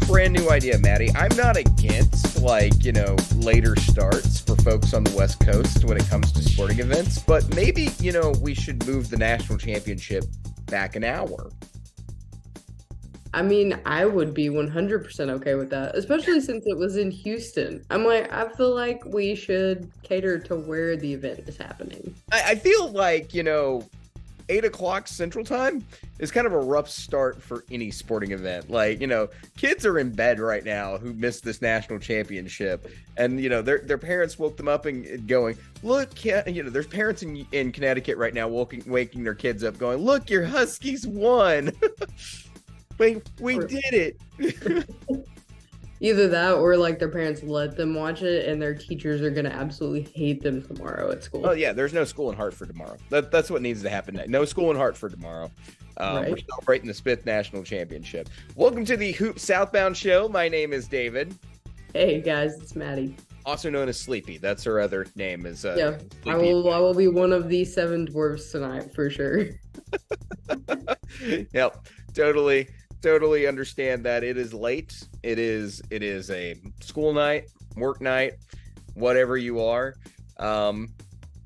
brand new idea, Maddie. I'm not against, later starts for folks on the West Coast when it comes to sporting events, but maybe, we should move the national championship back an hour. I mean, I would be 100% okay with that, especially since it was in Houston. I feel like we should cater to where the event is happening. I feel like, 8 o'clock Central Time is kind of a rough start for any sporting event. Kids are in bed right now who missed this national championship. And, their parents woke them up and going, look, there's parents in Connecticut right now waking their kids up going, look, your Huskies won. We did it. Either that or their parents let them watch it and their teachers are going to absolutely hate them tomorrow at school. Oh, yeah, there's no school in Hartford tomorrow. That's what needs to happen. No school in Hartford tomorrow. Right. We're celebrating the 5th national championship. Welcome to the Hoop Southbound Show. My name is David. Hey, guys, it's Maddie. Also known as Sleepy. That's her other name. I will be one of the 7 dwarfs tonight for sure. Yep, totally understand that. It is late. It is a school night, work night, whatever you are,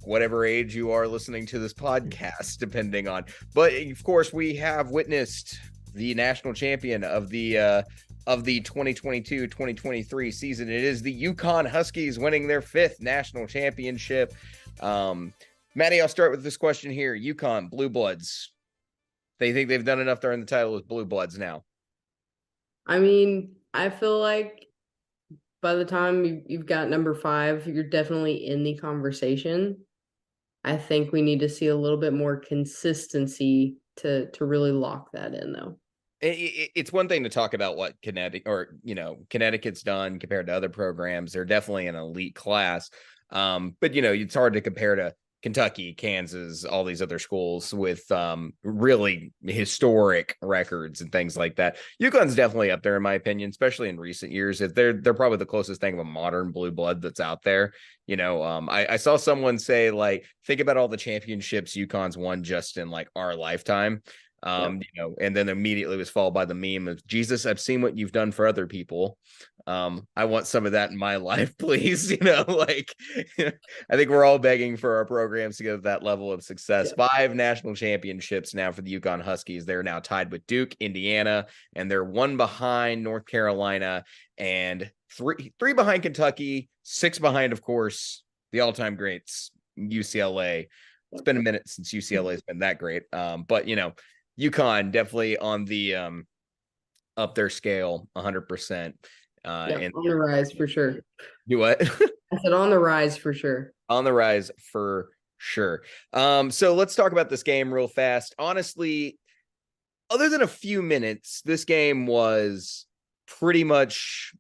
whatever age you are listening to this podcast, depending on. But of course, we have witnessed the national champion of the 2022-2023 season. It is the UConn Huskies winning their 5th national championship. Maddie, I'll start with this question here. UConn, Blue Bloods. They think they've done enough to earn the title as Blue Bloods now. I mean, I feel like by the time you've got number 5, you're definitely in the conversation. I think we need to see a little bit more consistency to really lock that in, though. It's one thing to talk about what Connecticut's done compared to other programs. They're definitely an elite class. But it's hard to compare to Kentucky, Kansas, all these other schools with really historic records and things like that. UConn's definitely up there, in my opinion, especially in recent years. They're probably the closest thing of a modern blue blood that's out there. I saw someone say, think about all the championships UConn's won just in our lifetime. And then immediately was followed by the meme of, Jesus, I've seen what you've done for other people. I want some of that in my life, please. I think we're all begging for our programs to get to that level of success. Yeah. 5 national championships now for the UConn Huskies. They're now tied with Duke, Indiana, and they're 1 behind North Carolina and 3 behind Kentucky, 6 behind, of course, the all-time greats, UCLA. It's been a minute since UCLA has been that great. But UConn definitely on the up their scale 100%. And on the rise for sure. Do what? I said on the rise for sure. On the rise for sure. So let's talk about this game real fast. Honestly, other than a few minutes, this game was pretty much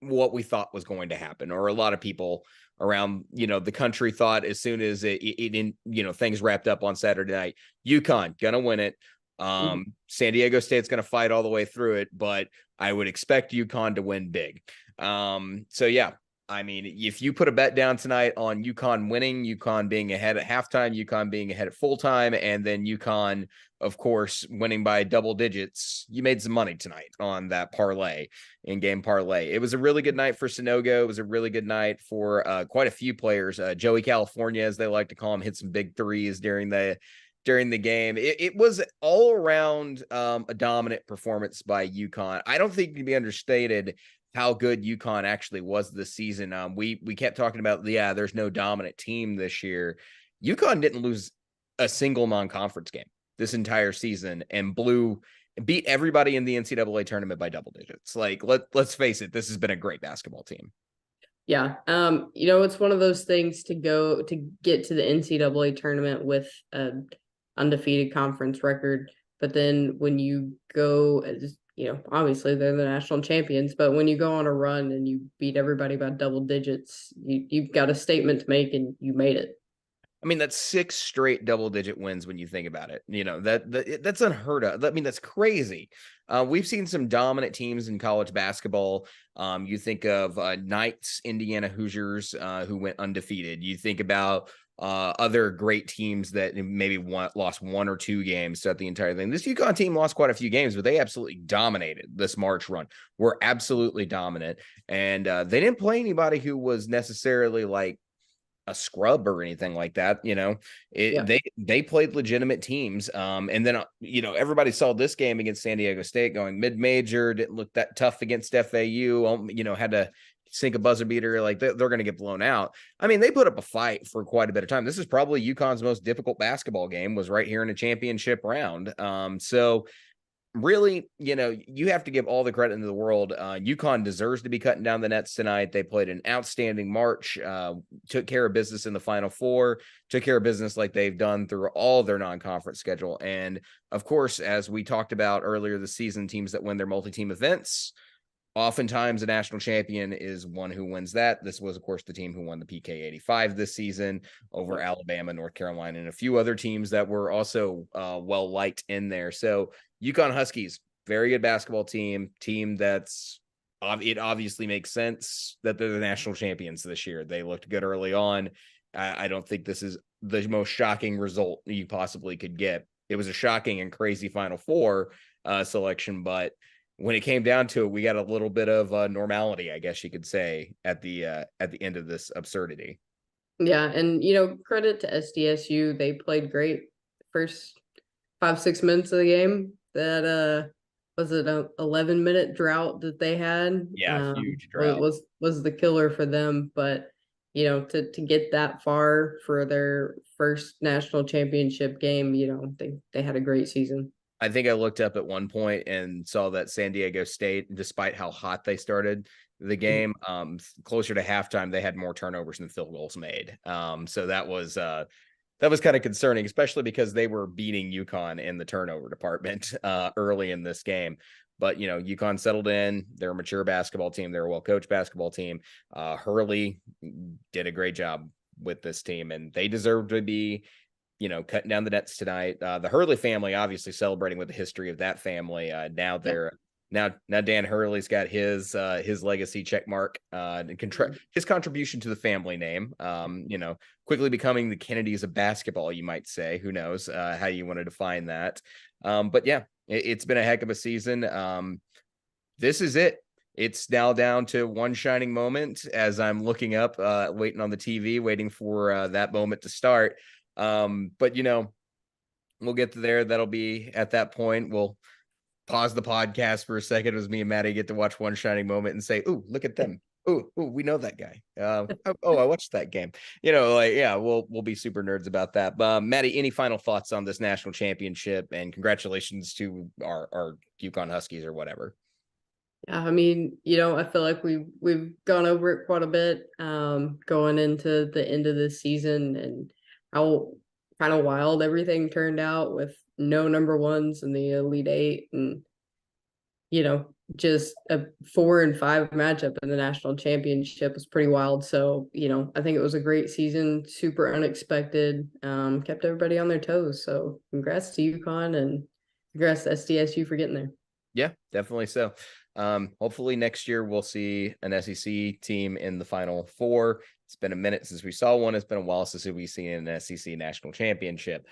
what we thought was going to happen, or a lot of people around the country thought as soon as things wrapped up on Saturday night. UConn gonna win it. San Diego State's going to fight all the way through it, but I would expect UConn to win big. So yeah, I mean, if you put a bet down tonight on UConn winning, UConn being ahead at halftime, UConn being ahead at full time, and then UConn, of course, winning by double digits, you made some money tonight on that parlay, in-game parlay. It was a really good night for Sonogo. It was a really good night for quite a few players. Joey California, as they like to call him, hit some big threes during the game. It was all around a dominant performance by UConn. I don't think it can be understated how good UConn actually was this season. We kept talking about, there's no dominant team this year. UConn didn't lose a single non-conference game this entire season and beat everybody in the NCAA tournament by double digits. Let's face it, this has been a great basketball team. Yeah. It's one of those things to get to the NCAA tournament with an undefeated conference record. But then when you go, obviously they're the national champions, but when you go on a run and you beat everybody by double digits, you've got a statement to make, and you made it. I mean, that's 6 straight double-digit wins when you think about it. That's unheard of. I mean, that's crazy. We've seen some dominant teams in college basketball. You think of Knights, Indiana Hoosiers, who went undefeated. You think about other great teams that maybe lost 1 or 2 games throughout the entire thing. This UConn team lost quite a few games, but they absolutely dominated this March run. Were absolutely dominant, and they didn't play anybody who was necessarily like a scrub or anything like that. They played legitimate teams. And then everybody saw this game against San Diego State going mid-major, didn't look that tough against FAU, had to sink a buzzer beater, like they're going to get blown out. I mean, they put up a fight for quite a bit of time. This is probably UConn's most difficult basketball game, was right here in a championship round. So really, you have to give all the credit in the world. UConn deserves to be cutting down the nets tonight. They played an outstanding March, took care of business in the Final Four, took care of business like they've done through all their non-conference schedule. And of course, as we talked about earlier this season, teams that win their multi-team events, oftentimes a national champion is one who wins that. This was, of course, the team who won the PK 85 this season over Alabama, North Carolina, and a few other teams that were also well-liked in there. So UConn Huskies, very good basketball team that's it obviously makes sense that they're the national champions this year. They looked good early on. I don't think this is the most shocking result you possibly could get. It was a shocking and crazy Final Four selection, but when it came down to it, we got a little bit of normality, I guess you could say, at the end of this absurdity. Yeah, and credit to SDSU. They played great first 5-6 minutes of the game. That was it a 11-minute drought that they had. Yeah, huge drought. Was the killer for them. But to get that far for their first national championship game, they had a great season. I think I looked up at one point and saw that San Diego State, despite how hot they started the game, closer to halftime, they had more turnovers than field goals made. So that was kind of concerning, especially because they were beating UConn in the turnover department early in this game. But, UConn settled in. They're a mature basketball team. They're a well-coached basketball team. Hurley did a great job with this team, and they deserve to be cutting down the nets tonight. The Hurley family obviously celebrating with the history of that family. Now Dan Hurley's got his legacy check mark, his contribution to the family name. Quickly becoming the Kennedys of basketball, you might say. Who knows how you want to define that? But yeah, it's been a heck of a season. This is it. It's now down to one shining moment as I'm looking up, waiting on the TV, waiting for that moment to start. But we'll get to there. That'll be at that point. We'll pause the podcast for a second as me and Maddie get to watch one shining moment and say, "Ooh, look at them. Ooh, we know that guy. I watched that game." We'll be super nerds about that. But Maddie, any final thoughts on this national championship, and congratulations to our UConn Huskies or whatever? Yeah, I mean, I feel like we've gone over it quite a bit going into the end of this season, and how kind of wild everything turned out with no number ones in the Elite Eight, and just a 4 and 5 matchup in the national championship was pretty wild. So I think it was a great season, super unexpected, kept everybody on their toes. So congrats to UConn and congrats to SDSU for getting there. Yeah, definitely so. Hopefully next year we'll see an SEC team in the Final Four. It's been a minute since we saw one. It's been a while since we've seen an SEC national championship.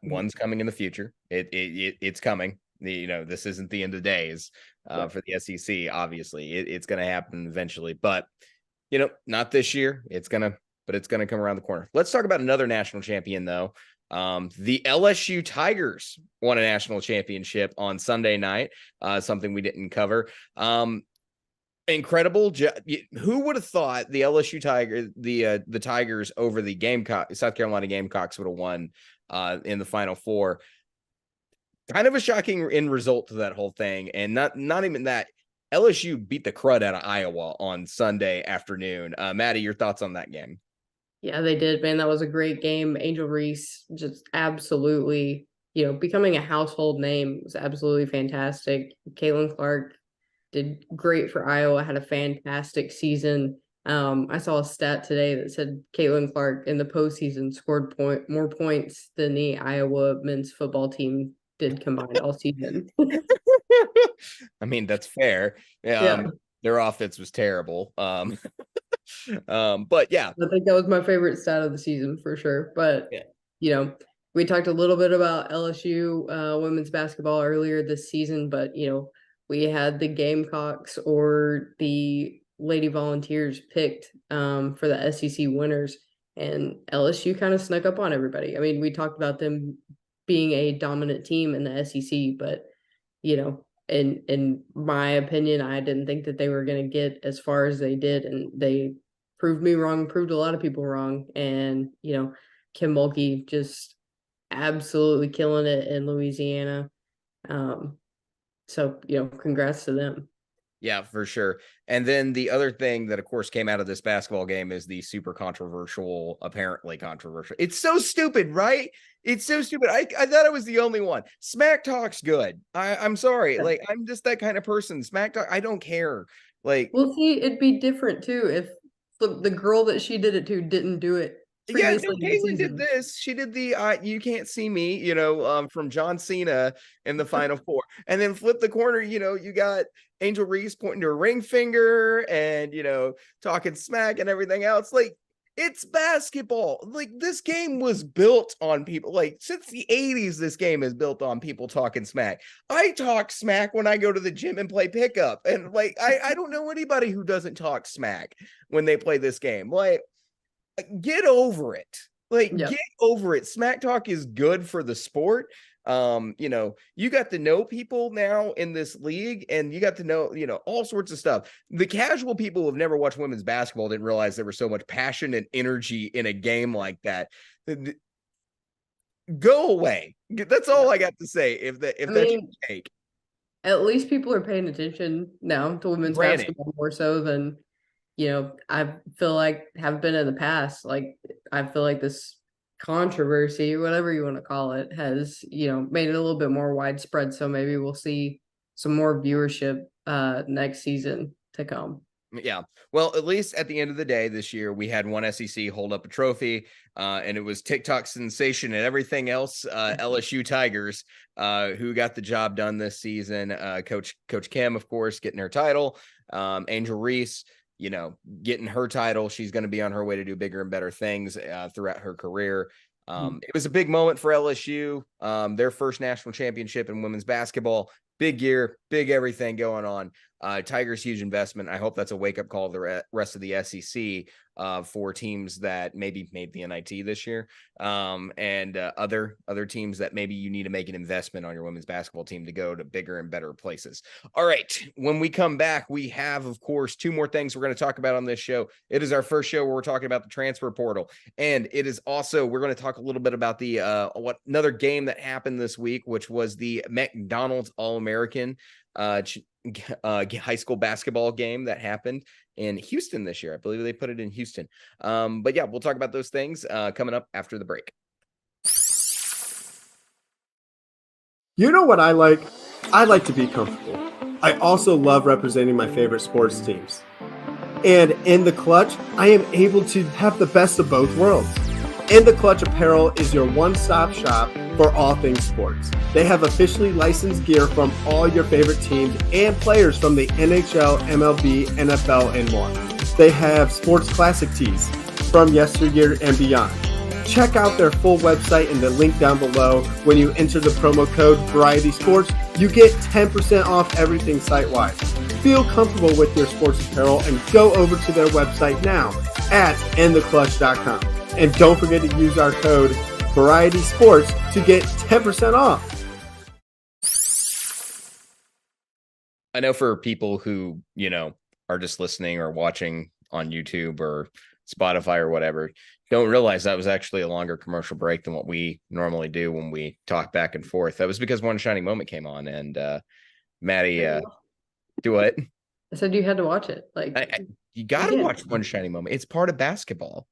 One's coming in the future. It's coming. This isn't the end of days for the SEC. Obviously, it's going to happen eventually, but not this year. It's gonna come around the corner. Let's talk about another national champion, though. The LSU Tigers won a national championship on Sunday night. Something we didn't cover. Incredible. Who would have thought the LSU Tigers, the Tigers over the South Carolina Gamecocks would have won in the Final Four? Kind of a shocking end result to that whole thing. And not even that. LSU beat the crud out of Iowa on Sunday afternoon. Maddie, your thoughts on that game? Yeah, they did, man. That was a great game. Angel Reese just absolutely, becoming a household name was absolutely fantastic. Caitlin Clark did great for Iowa, had a fantastic season. I saw a stat today that said Caitlin Clark in the postseason scored more points than the Iowa men's football team did combined all season. I mean, that's fair. Yeah. Their offense was terrible. But yeah. I think that was my favorite stat of the season for sure. But Yeah. you know, we talked a little bit about LSU women's basketball earlier this season, but we had the Gamecocks or the Lady Volunteers picked for the SEC winners, and LSU kind of snuck up on everybody. I mean, we talked about them being a dominant team in the SEC, but in my opinion, I didn't think that they were going to get as far as they did, and they proved me wrong, proved a lot of people wrong, and Kim Mulkey just absolutely killing it in Louisiana. So congrats to them. Yeah, for sure. And then the other thing that, of course, came out of this basketball game is the super controversial, apparently controversial. It's so stupid, right? It's so stupid. I thought I was the only one. Smack talk's good. I'm sorry. Yeah. Like, I'm just that kind of person. Smack talk, I don't care. Like, Well, see, it'd be different too if the girl that she did it to didn't do it yeah, previously no, in the Caitlyn did season. this. She did the "You Can't See Me," from John Cena in the Final Four, and then flip the corner. You got Angel Reese pointing to her ring finger and talking smack and everything else. Like, it's basketball. Like, this game was built on people. Like, since the '80s, this game is built on people talking smack. I talk smack when I go to the gym and play pickup, and like I don't know anybody who doesn't talk smack when they play this game. Like, get over it. Like, Yep. get over it. Smack talk is good for the sport. You got to know people now in this league, and you got to know, all sorts of stuff. The casual people who have never watched women's basketball didn't realize there was so much passion and energy in a game like that. Go away. That's all I got to say. If that's your take. At least people are paying attention now to women's Granted. basketball more so than I feel like have been in the past. Like, I feel like this controversy, whatever you want to call it, has made it a little bit more widespread. So maybe we'll see some more viewership next season to come. Yeah. Well, at least at the end of the day this year, we had one SEC hold up a trophy, and it was TikTok sensation and everything else, LSU Tigers, who got the job done this season. Coach Kim, of course, getting her title. Angel Reese, getting her title. She's going to be on her way to do bigger and better things throughout her career. It was a big moment for LSU, their first national championship in women's basketball. Big year, big everything going on. Tigers, huge investment. I hope that's a wake-up call to the rest of the SEC for teams that maybe made the NIT this year, and other teams that maybe you need to make an investment on your women's basketball team to go to bigger and better places. All right, when we come back, we have, of course, two more things we're going to talk about on this show. It is our first show where we're talking about the transfer portal, and it is also, we're going to talk a little bit about the another game that happened this week, which was the McDonald's All-American high school basketball game that happened in Houston this year. I believe they put it in Houston. But yeah, we'll talk about those things coming up after the break. You know what I like? I like to be comfortable. I also love representing my favorite sports teams. And in the Clutch, I am able to have the best of both worlds. In the Clutch Apparel is your one-stop shop for all things sports. They have officially licensed gear from all your favorite teams and players from the NHL, MLB, NFL, and more. They have sports classic tees from yesteryear and beyond. Check out their full website in the link down below. When you enter the promo code Variety Sports, you get 10% off everything site-wide. Feel comfortable with your sports apparel and go over to their website now at intheclutch.com. And don't forget to use our code Variety Sports to get 10% off. I know for people who, are just listening or watching on YouTube or Spotify or whatever, don't realize that was actually a longer commercial break than what we normally do when we talk back and forth. That was because One Shining Moment came on, and Maddie, do what? I said you had to watch it. Like, you got to watch One Shining Moment. It's part of basketball.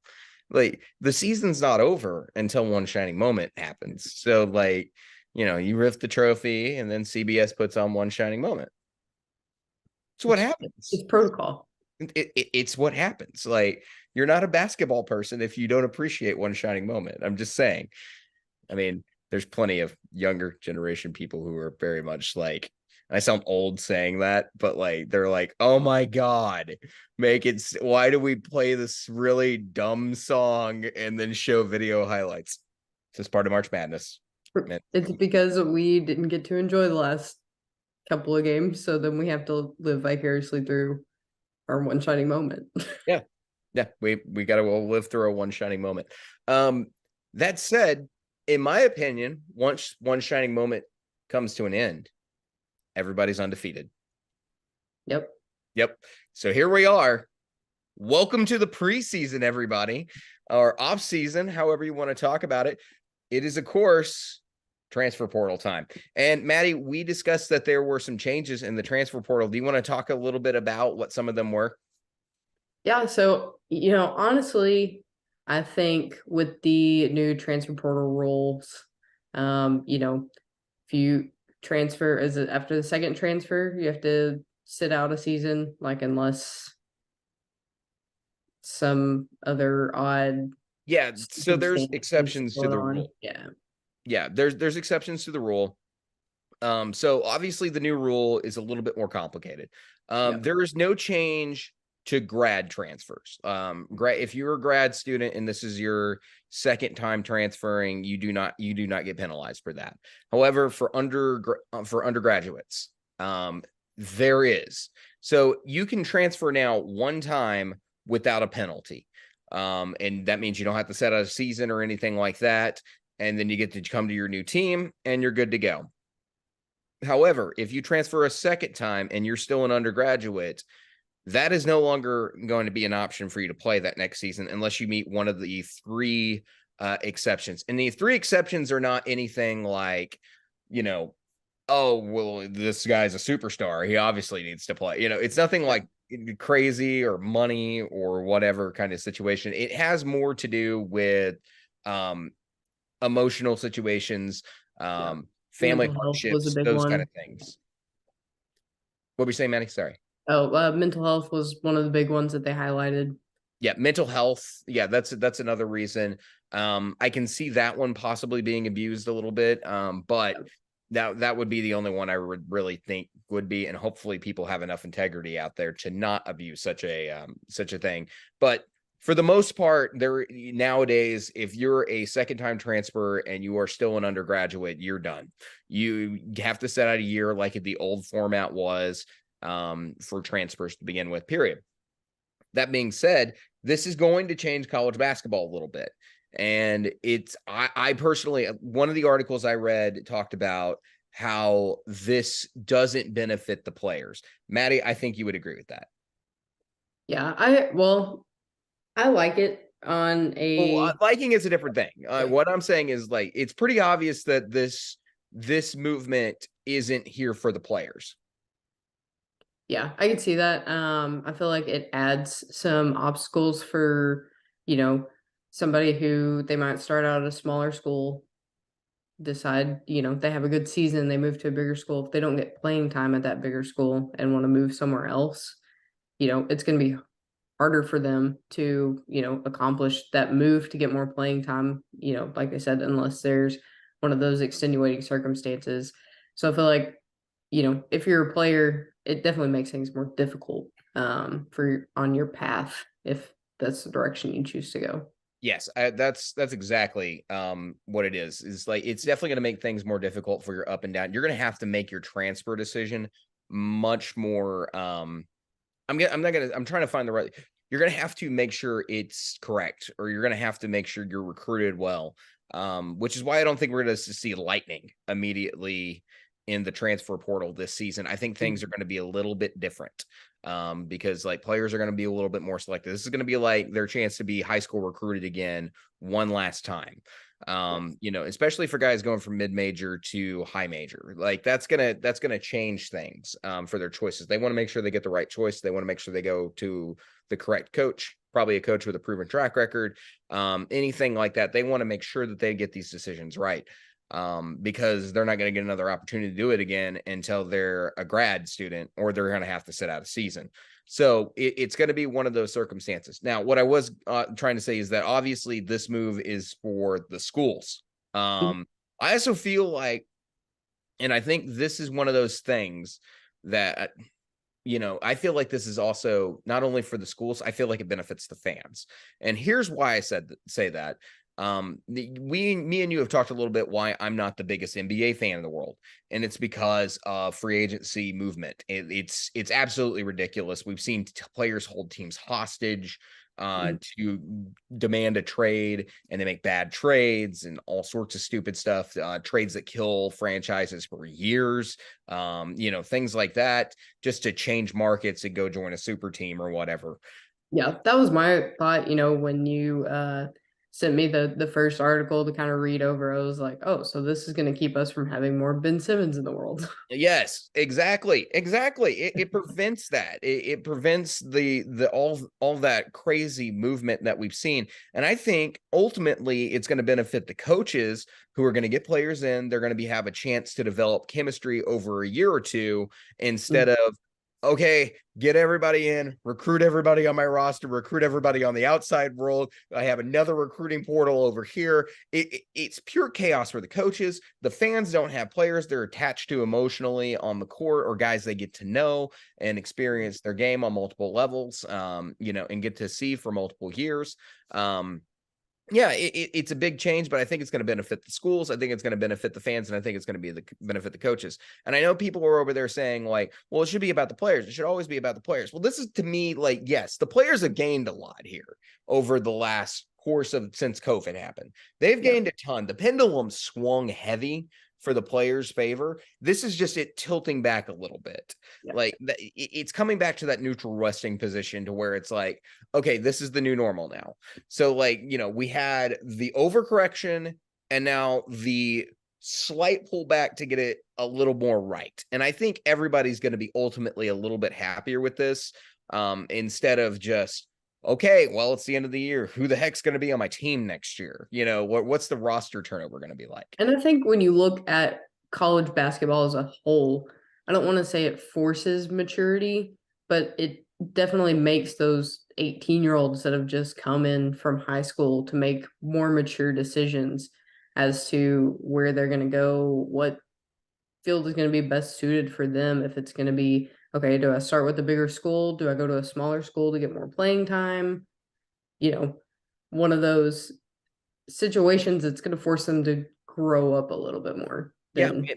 Like, the season's not over until One Shining Moment happens. So, like, you rift the trophy, and then CBS puts on One Shining Moment. So what happens? It's protocol. It's what happens. Like, you're not a basketball person if you don't appreciate one shining moment. I'm just saying. I mean, there's plenty of younger generation people who are very much like, I sound old saying that, but like, they're like, oh my God, why do we play this really dumb song and then show video highlights? It's just part of March Madness. Man. It's because we didn't get to enjoy the last couple of games, so then we have to live vicariously through our one shining moment. Yeah. We got to live through a one shining moment. That said, in my opinion, once one shining moment comes to an end, everybody's undefeated. Yep. So here we are. Welcome to the preseason, everybody, or off season, however you want to talk about it. It is, of course, transfer portal time. And Maddie, we discussed that there were some changes in the transfer portal. Do you want to talk a little bit about what some of them were? Yeah. So, honestly, I think with the new transfer portal rules, if you transfer after the second transfer, you have to sit out a season, like unless some other odd. Yeah. So there's exceptions to the rule. Yeah. There's exceptions to the rule. So obviously the new rule is a little bit more complicated. There is no change to grad transfers. If you're a grad student and this is your second time transferring, you do not get penalized for that. However, for undergraduates, there is. So you can transfer now one time without a penalty. And that means you don't have to set out a season or anything like that. And then you get to come to your new team and you're good to go. However, if you transfer a second time and you're still an undergraduate, that is no longer going to be an option for you to play that next season unless you meet one of the three exceptions. And the three exceptions are not anything like, oh, well, this guy's a superstar. He obviously needs to play. It's nothing like crazy or money or whatever kind of situation. It has more to do with emotional situations, family hardships, those kind of things. What were you saying, Manny? Sorry. Mental health was one of the big ones that they highlighted. Yeah, mental health. Yeah, that's another reason. I can see that one possibly being abused a little bit. But that would be the only one I would really think would be, and hopefully people have enough integrity out there to not abuse such a thing. But for the most part, nowadays, if you're a second-time transfer and you are still an undergraduate, you're done. You have to set out a year like the old format was for transfers to begin with, period. That being said, this is going to change college basketball a little bit. And I personally, one of the articles I read talked about how this doesn't benefit the players. Maddie, I think you would agree with that. Yeah, I like it on a. Well, liking is a different thing. What I'm saying is, like, it's pretty obvious that this movement isn't here for the players. Yeah, I can see that. I feel like it adds some obstacles for, somebody who they might start out at a smaller school, decide, they have a good season, they move to a bigger school. If they don't get playing time at that bigger school and want to move somewhere else, it's going to be harder for them to, accomplish that move to get more playing time, like I said, unless there's one of those extenuating circumstances. So I feel like, if you're a player, it definitely makes things more difficult on your path if that's the direction you choose to go. Yes, that's exactly what it is. Is like, it's definitely going to make things more difficult for your up and down. You're going to have to make your transfer decision much more. I'm trying to find the right. You're going to have to make sure it's correct, or you're going to have to make sure you're recruited well. Which is why I don't think we're going to see lightning immediately in the transfer portal this season. I think things are going to be a little bit different because like players are going to be a little bit more selective. This is going to be like their chance to be high school recruited again one last time. Especially for guys going from mid-major to high major, like that's gonna change things for their choices. They want to make sure they get the right choice. They want to make sure they go to the correct coach, probably a coach with a proven track record, anything like that. They want to make sure that they get these decisions right. Because they're not going to get another opportunity to do it again until they're a grad student, or they're going to have to sit out a season. So it's going to be one of those circumstances. Now, what I was trying to say is that obviously this move is for the schools. I also feel like, and I think this is one of those things that, I feel like this is also not only for the schools, I feel like it benefits the fans. And here's why I say that. Me and you have talked a little bit why I'm not the biggest NBA fan in the world, and it's because of free agency movement. It's absolutely ridiculous. We've seen players hold teams hostage to demand a trade, and they make bad trades and all sorts of stupid stuff, trades that kill franchises for years, things like that, just to change markets and go join a super team or whatever. Yeah, that was my thought, when you sent me the first article to kind of read over. I was like, oh, so this is going to keep us from having more Ben Simmons in the world. Yes, exactly. It prevents that. It prevents the all that crazy movement that we've seen. And I think ultimately it's going to benefit the coaches who are going to get players in. They're going to have a chance to develop chemistry over a year or two instead of, okay, get everybody in, recruit everybody on my roster, recruit everybody on the outside world. I have another recruiting portal over here. It's pure chaos for the coaches. The fans don't have players they're attached to emotionally on the court, or guys they get to know and experience their game on multiple levels, and get to see for multiple years. Yeah, it's a big change, but I think it's going to benefit the schools. I think it's going to benefit the fans, and I think it's going to benefit the coaches. And I know people were over there saying like, well, it should be about the players. It should always be about the players. Well, this is to me like, yes, the players have gained a lot here over the last course of since COVID happened. They've gained a ton. The pendulum swung heavy for the players' favor. This is just it tilting back a little bit. Yeah. Like it's coming back to that neutral resting position to where it's like, okay, this is the new normal now. So like, we had the overcorrection and now the slight pullback to get it a little more right. And I think everybody's going to be ultimately a little bit happier with this, instead of just, okay, well, it's the end of the year. Who the heck's going to be on my team next year? What's the roster turnover going to be like? And I think when you look at college basketball as a whole, I don't want to say it forces maturity, but it definitely makes those 18-year-olds that have just come in from high school to make more mature decisions as to where they're going to go, what field is going to be best suited for them. If it's going to be, okay, do I start with a bigger school? Do I go to a smaller school to get more playing time? One of those situations that's going to force them to grow up a little bit more than,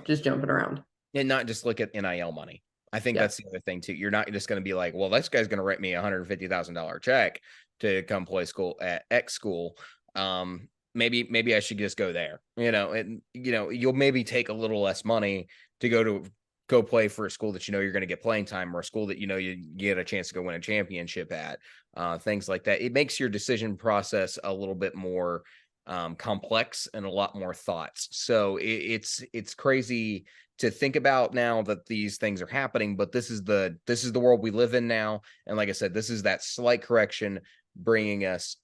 just jumping around. And not just look at NIL money. I think that's the other thing too. You're not just going to be like, well, this guy's going to write me $150,000 check to come play school at X school. Maybe I should just go there, and you'll maybe take a little less money to go play for a school that you're going to get playing time, or a school that you get a chance to go win a championship at, things like that. It makes your decision process a little bit more complex and a lot more thoughts. So it's crazy to think about now that these things are happening, but this is the world we live in now. And like I said, this is that slight correction, bringing us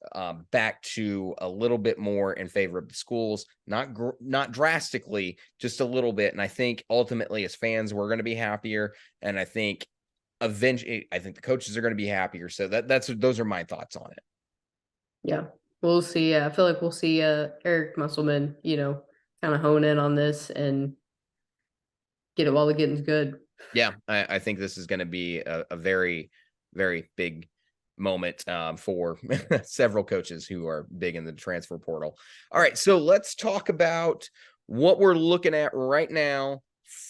back to a little bit more in favor of the schools, not drastically, just a little bit. And I think ultimately as fans, we're going to be happier. And I think eventually, I think the coaches are going to be happier. So those are my thoughts on it. Yeah, we'll see. I feel like we'll see Eric Musselman, kind of hone in on this and get it while the getting's good. Yeah, I think this is going to be a very, very big moment for several coaches who are big in the transfer portal. All right, so let's talk about what we're looking at right now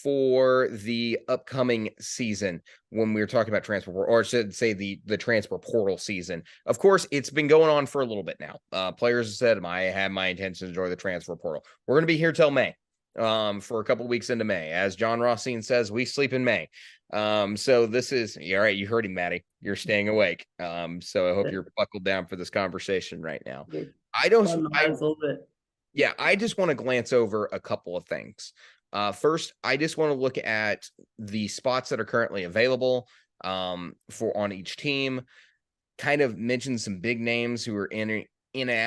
for the upcoming season when we were talking about transfer portal, or I should say the transfer portal season. Of course, it's been going on for a little bit now. Players have said, I have my intention to join the transfer portal. We're going to be here till May, for a couple of weeks into May. As John Rothstein says, we sleep in May. So this is, all right, you heard him, Maddie. You're staying awake. So I hope you're buckled down for this conversation right now. I just want to glance over a couple of things. First, I just want to look at the spots that are currently available on each team, kind of mention some big names who are in and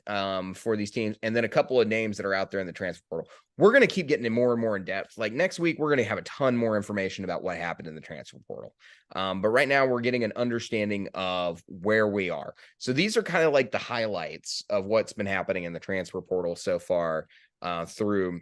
out for these teams, and then a couple of names that are out there in the transfer portal. We're going to keep getting in more and more in depth. Like next week, we're going to have a ton more information about what happened in the transfer portal. But right now, we're getting an understanding of where we are. So these are kind of like the highlights of what's been happening in the transfer portal so far through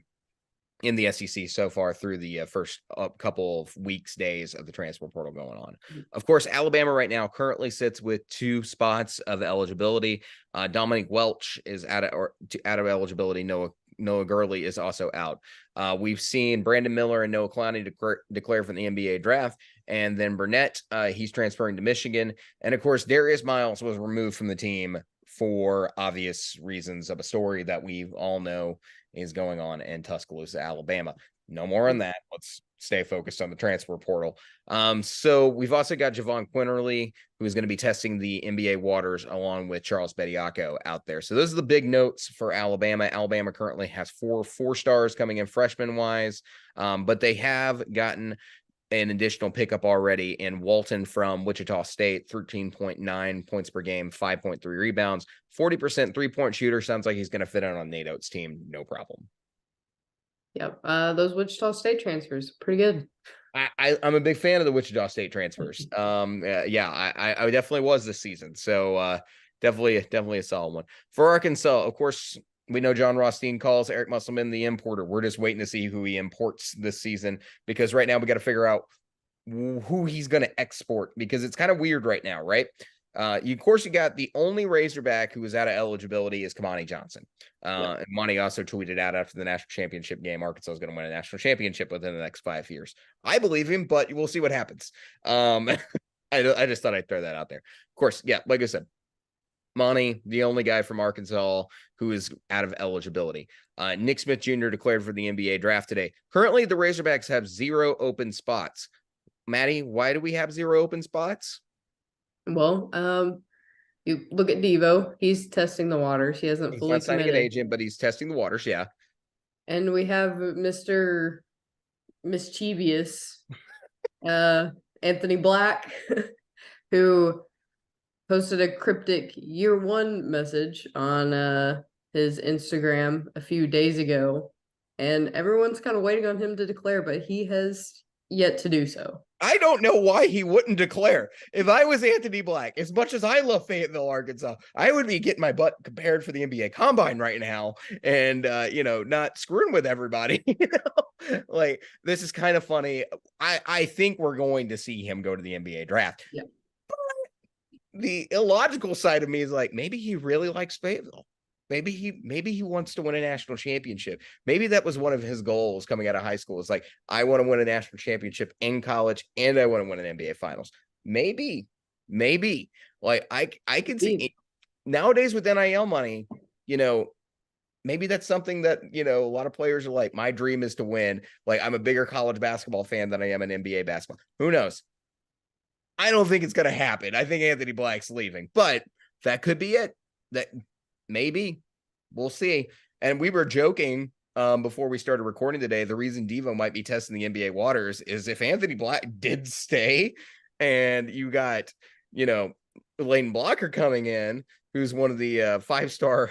in the SEC so far through the first couple of weeks, days of the transfer portal going on. Of course, Alabama right now currently sits with 2 spots of eligibility. Dominic Welch is out of eligibility. Noah Gurley is also out. We've seen Brandon Miller and Noah Clowney declare for the NBA draft. And then Burnett, he's transferring to Michigan. And of course, Darius Miles was removed from the team for obvious reasons of a story that we all know is going on in Tuscaloosa, Alabama. No more on that. Let's stay focused on the transfer portal. So we've also got Javon Quinterly, who is going to be testing the NBA waters along with Charles Bediako out there. So those are the big notes for Alabama. Alabama currently has 4 stars coming in freshman wise, but they have gotten an additional pickup already in Walton from Wichita State, 13.9 points per game, 5.3 rebounds, 40% 3-point shooter. Sounds like he's going to fit in on Nate Oates' team. No problem. Yep. Those Wichita State transfers, pretty good. I'm a big fan of the Wichita State transfers. I definitely was this season. So definitely a solid one. For Arkansas, of course, we know John Rothstein calls Eric Musselman the importer. We're just waiting to see who he imports this season, because right now we got to figure out who he's going to export, because it's kind of weird right now, right? You got the only Razorback who is out of eligibility is Kamani Johnson. And Monty also tweeted out after the national championship game, Arkansas is going to win a national championship within the next 5 years. I believe him, but we'll see what happens. I just thought I'd throw that out there. Of course, like I said, Monty, the only guy from Arkansas who is out of eligibility. Nick Smith Jr. declared for the NBA draft today. Currently, the Razorbacks have 0 open spots. Maddie, why do we have 0 open spots? Well, you look at Devo. He's testing the waters. He hasn't fully not signing committed. an agent, but he's testing the waters. Yeah. And we have Mr. Mischievous, Anthony Black, who posted a cryptic year 1 message on his Instagram a few days ago, and everyone's kind of waiting on him to declare, but he has yet to do so. I don't know why he wouldn't declare. If I was Anthony Black, as much as I love Fayetteville, Arkansas, I would be getting my butt compared for the NBA Combine right now, and not screwing with everybody. Like, this is kind of funny. I think we're going to see him go to the NBA draft. Yeah. But the illogical side of me is like, maybe he really likes Fayetteville. Maybe he wants to win a national championship. Maybe that was one of his goals coming out of high school. It's like, I want to win a national championship in college, and I want to win an NBA finals. Maybe like I can see nowadays with NIL money, maybe that's something that, a lot of players are like, my dream is to win. Like, I'm a bigger college basketball fan than I am an NBA basketball. Who knows? I don't think it's going to happen. I think Anthony Black's leaving, but that could be it. That maybe we'll see. And we were joking before we started recording today. The reason Devo might be testing the NBA waters is if Anthony Black did stay, and you got, Layton Blocker coming in, who's one of the 5-star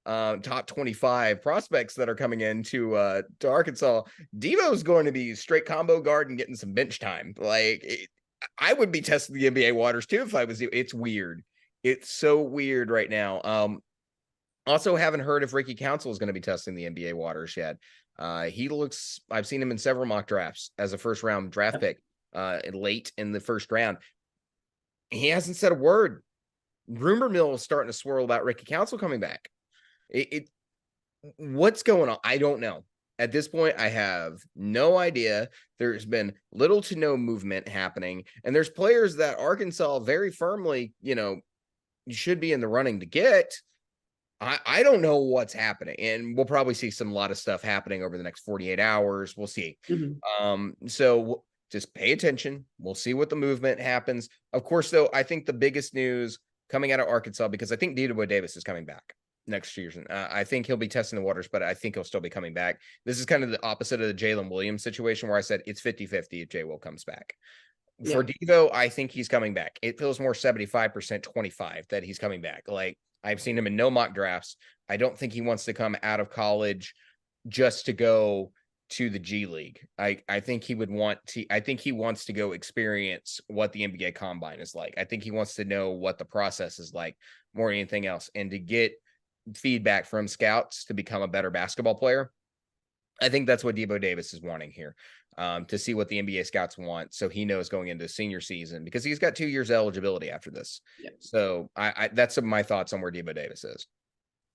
top 25 prospects that are coming into to Arkansas. Devo's going to be straight combo guard and getting some bench time. I would be testing the NBA waters too if I was you. It's weird. It's so weird right now. Also haven't heard if Ricky Council is going to be testing the NBA waters yet. I've seen him in several mock drafts as a first-round draft pick late in the first round. He hasn't said a word. Rumor mill is starting to swirl about Ricky Council coming back. What's going on? I don't know. At this point, I have no idea. There's been little to no movement happening. And there's players that Arkansas very firmly, you should be in the running to get. I don't know what's happening. And we'll probably see a lot of stuff happening over the next 48 hours. We'll see. Mm-hmm. So just pay attention. We'll see what the movement happens. Of course, though, I think the biggest news coming out of Arkansas, because I think Dieter Davis is coming back next year. I think he'll be testing the waters, but I think he'll still be coming back. This is kind of the opposite of the Jalen Williams situation where I said it's 50-50 if Jay Will comes back. For Devo, I think he's coming back. It feels more 75%, 25 that he's coming back. Like, I've seen him in no mock drafts. I don't think he wants to come out of college just to go to the G League. I think he wants to go experience what the NBA combine is like. I think he wants to know what the process is like more than anything else, and to get feedback from scouts to become a better basketball player. I think that's what Debo Davis is wanting here, to see what the NBA scouts want, so he knows going into senior season, because he's got 2 years eligibility after this. Yeah. So I that's my thoughts on where Debo Davis is.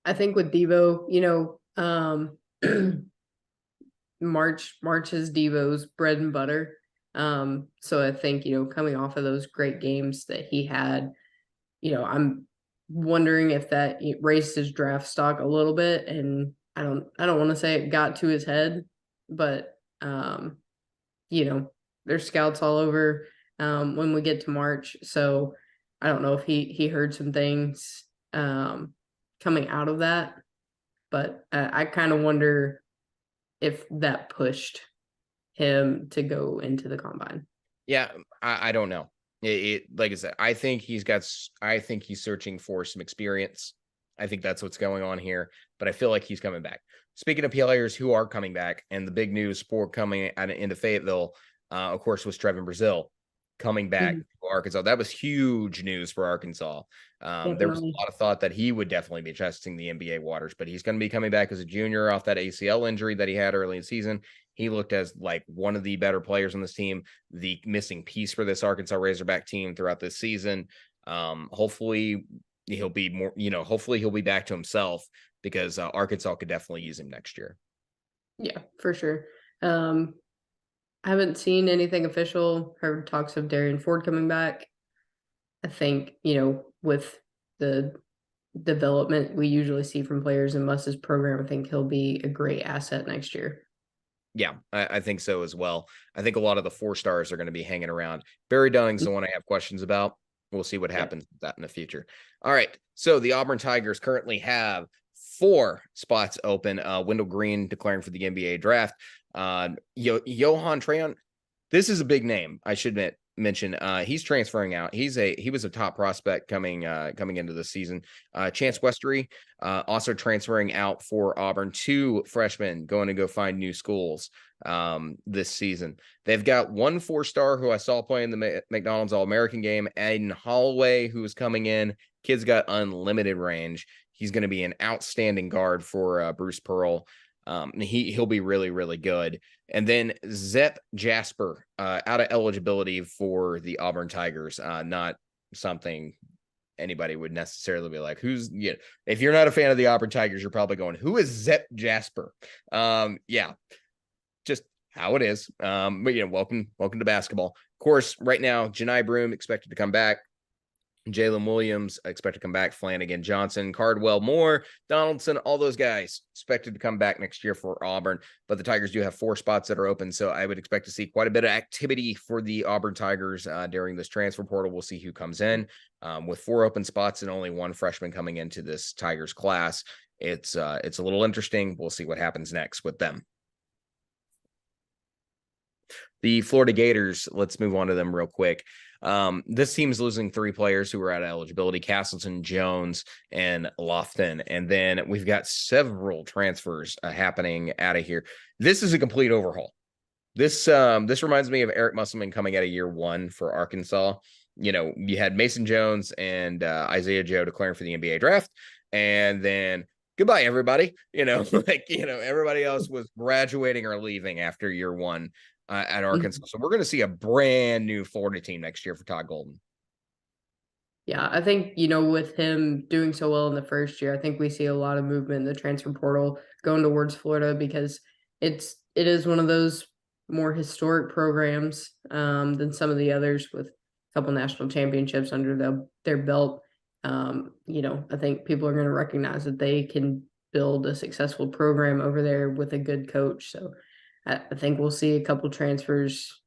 I think with Debo, March is Devo's bread and butter. So I think, coming off of those great games that he had, I'm wondering if that raised his draft stock a little bit. And I don't want to say it got to his head, but there's scouts all over when we get to March. So I don't know if he heard some things coming out of that, but I kind of wonder if that pushed him to go into the combine. Yeah, I don't know. Like I said, I think he's searching for some experience. I think that's what's going on here, but I feel like he's coming back. Speaking of players who are coming back, and the big news for coming into Fayetteville, of course, was Trevin Brazile coming back to Arkansas. That was huge news for Arkansas. There was a lot of thought that he would definitely be testing the NBA waters, but he's going to be coming back as a junior off that ACL injury that he had early in the season. He looked as like one of the better players on this team, the missing piece for this Arkansas Razorback team throughout this season. Hopefully he'll be more, hopefully he'll be back to himself, because Arkansas could definitely use him next year. Yeah, for sure. I haven't seen anything official. Heard talks of Darian Ford coming back. I think, with the development we usually see from players in Muss's program, I think he'll be a great asset next year. Yeah, I think so as well. I think a lot of the 4 stars are going to be hanging around. Barry Dunning's the one I have questions about. We'll see what happens with that in the future. All right. So the Auburn Tigers currently have 4 spots open. Wendell Green declaring for the NBA draft. Johan Trayon, this is a big name. I should mention. He's transferring out. He was a top prospect coming into the season. Chance Westery, also transferring out for Auburn. 2 freshmen going to go find new schools this season. They've got 1 4-star who I saw playing the McDonald's All-American game, Aiden Holloway, who is coming in. Kid's got unlimited range. He's going to be an outstanding guard for Bruce Pearl. He'll be really, really good. And then Zep Jasper, out of eligibility for the Auburn Tigers. Not something anybody would necessarily be like, if you're not a fan of the Auburn Tigers, you're probably going, who is Zep Jasper? Yeah, just how it is. But welcome to basketball. Of course, right now, Janai Broome expected to come back. Jalen Williams expected to come back. Flanagan, Johnson, Cardwell, Moore, Donaldson, all those guys expected to come back next year for Auburn. But the Tigers do have 4 spots that are open, so I would expect to see quite a bit of activity for the Auburn Tigers during this transfer portal. We'll see who comes in. With 4 open spots and only 1 freshman coming into this Tigers class, it's a little interesting. We'll see what happens next with them. The Florida Gators, let's move on to them real quick. This team's losing 3 players who were out of eligibility: Castleton, Jones, and Lofton. And then we've got several transfers happening out of here. This is a complete overhaul. This reminds me of Eric Musselman coming out of year 1 for Arkansas. You had Mason Jones and Isaiah Joe declaring for the NBA draft, and then goodbye, everybody. Everybody else was graduating or leaving after year 1. At Arkansas. So we're going to see a brand new Florida team next year for Todd Golden. Yeah, I think, with him doing so well in the first year, I think we see a lot of movement in the transfer portal going towards Florida, because it is one of those more historic programs than some of the others, with a couple national championships under their belt. I think people are going to recognize that they can build a successful program over there with a good coach. So I think we'll see a couple transfers,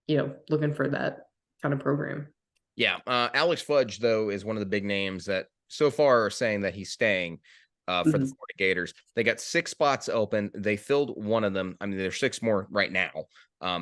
looking for that kind of program. Yeah. Alex Fudge, though, is one of the big names that so far are saying that he's staying for the Florida Gators. They got 6 spots open. They filled 1 of them. I mean, there's 6 more right now.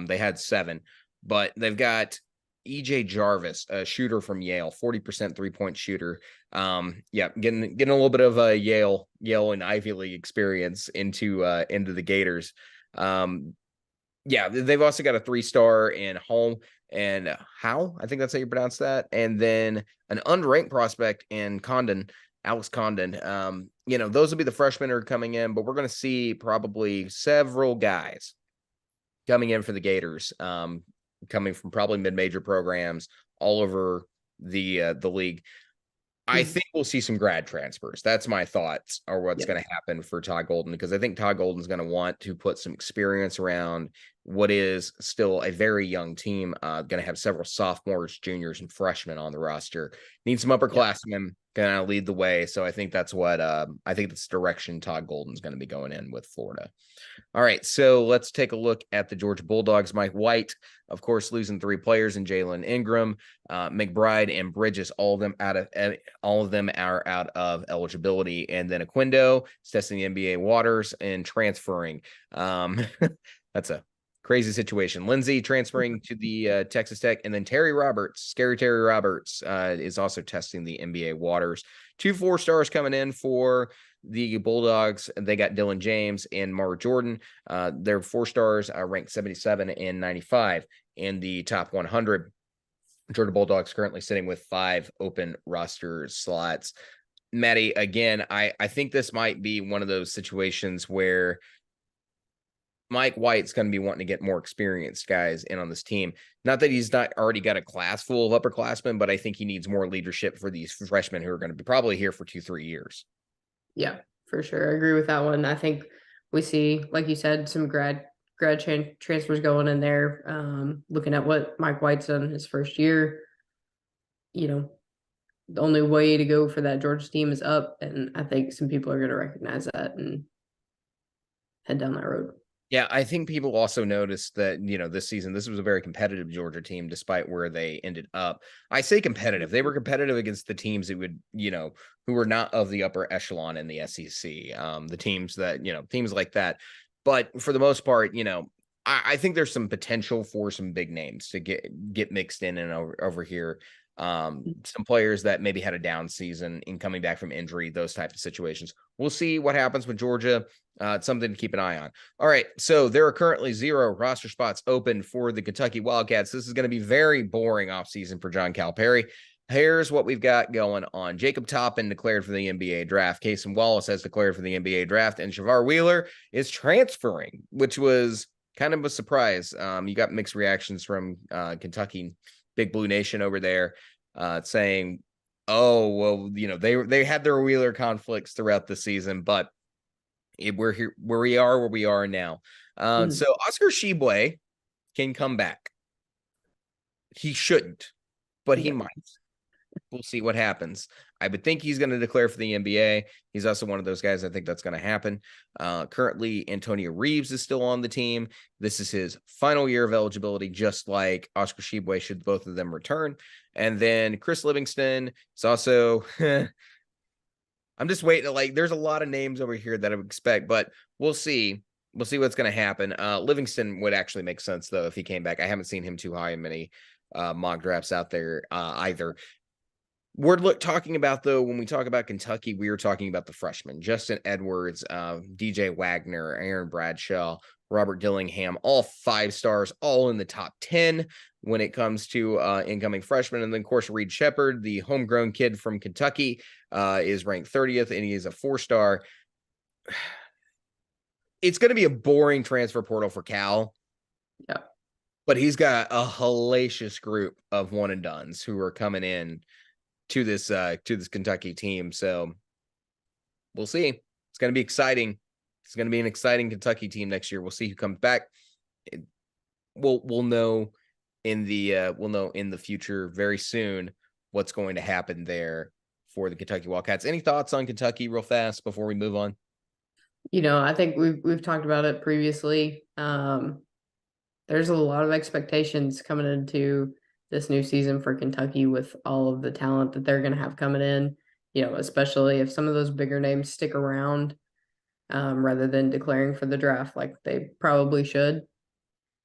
They had 7, but they've got EJ Jarvis, a shooter from Yale, 40% 3-point shooter. Getting a little bit of a Yale and Ivy League experience into the Gators. They've also got a 3-star in Home and Howe. I think that's how you pronounce that. And then an unranked prospect in Condon, Alex Condon. Those will be the freshmen who are coming in, but we're going to see probably several guys coming in for the Gators, coming from probably mid-major programs all over the league. I think we'll see some grad transfers. That's my thoughts or what's going to happen for Todd Golden, because I think Todd Golden's going to want to put some experience around what is still a very young team. Going to have several sophomores, juniors, and freshmen on the roster. Need some upperclassmen going to lead the way. So I think that's what I think that's the direction Todd Golden's going to be going in with Florida. All right, so let's take a look at the Georgia Bulldogs. Mike White, of course, losing 3 players in Jalen Ingram, McBride, and Bridges. All of them are out of eligibility, and then Aquindo is testing the NBA waters and transferring. That's a crazy situation. Lindsey transferring to the Texas Tech, and then Terry Roberts, is also testing the NBA waters. 2 4-stars coming in for the Bulldogs. They got Dylan James and Mara Jordan. Their 4-stars are ranked 77 and 95 in the top 100. Georgia Bulldogs currently sitting with 5 open roster slots. Maddie, again, I think this might be one of those situations where Mike White's going to be wanting to get more experienced guys in on this team. Not that he's not already got a class full of upperclassmen, but I think he needs more leadership for these freshmen who are going to be probably here for 2-3 years. Yeah, for sure. I agree with that one. I think we see, like you said, some grad transfers going in there. Looking at what Mike White's done in his first year, the only way to go for that Georgia team is up, and I think some people are going to recognize that and head down that road. Yeah, I think people also noticed that, this season, this was a very competitive Georgia team, despite where they ended up. I say competitive. They were competitive against the teams that would, who were not of the upper echelon in the SEC, the teams that, teams like that. But for the most part, I think there's some potential for some big names to get mixed in and over here. Some players that maybe had a down season in coming back from injury, those types of situations. We'll see what happens with Georgia. It's something to keep an eye on. All right, so there are currently 0 roster spots open for the Kentucky Wildcats. This is going to be very boring offseason for John Calipari. Here's what we've got going on. Jacob Toppin declared for the NBA draft. Cason Wallace has declared for the NBA draft. And Shavar Wheeler is transferring, which was kind of a surprise. You got mixed reactions from Kentucky, Big Blue Nation over there, saying, oh, well, they had their Wheeler conflicts throughout the season, but we're here where we are now. So Oscar Tshiebwe can come back. He shouldn't, but he might. We'll see what happens. I would think he's going to declare for the NBA. He's also one of those guys. I think that's going to happen. Currently, Antonio Reeves is still on the team. This is his final year of eligibility, just like Oscar Tshiebwe, should both of them return. And then Chris Livingston is also I'm just waiting. There's a lot of names over here that I would expect, but we'll see. We'll see what's going to happen. Livingston would actually make sense, though, if he came back. I haven't seen him too high in many mock drafts out there either. We're talking about, though, when we talk about Kentucky, we are talking about the freshmen. Justin Edwards, DJ Wagner, Aaron Bradshaw, Robert Dillingham, all 5 stars, all in the top 10 when it comes to incoming freshmen. And then, of course, Reed Shepard, the homegrown kid from Kentucky, is ranked 30th, and he is a 4-star. It's going to be a boring transfer portal for Cal. Yeah. But he's got a hellacious group of one-and-dones who are coming in to this Kentucky team. So we'll see. It's going to be exciting. It's going to be an exciting Kentucky team next year. We'll see who comes back. We'll know in the future very soon what's going to happen there for the Kentucky Wildcats. Any thoughts on Kentucky real fast before we move on? I think we've talked about it previously. There's a lot of expectations coming into this new season for Kentucky with all of the talent that they're going to have coming in, especially if some of those bigger names stick around rather than declaring for the draft like they probably should.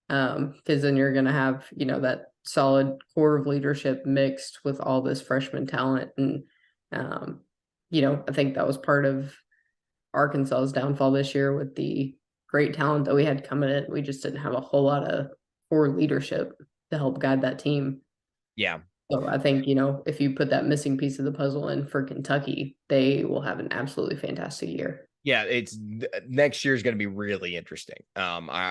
Because then you're going to have, that solid core of leadership mixed with all this freshman talent. And, I think that was part of Arkansas's downfall this year with the great talent that we had coming in. We just didn't have a whole lot of core leadership to help guide that team. Yeah. So I think, if you put that missing piece of the puzzle in for Kentucky, they will have an absolutely fantastic year. Yeah, it's next year is going to be really interesting.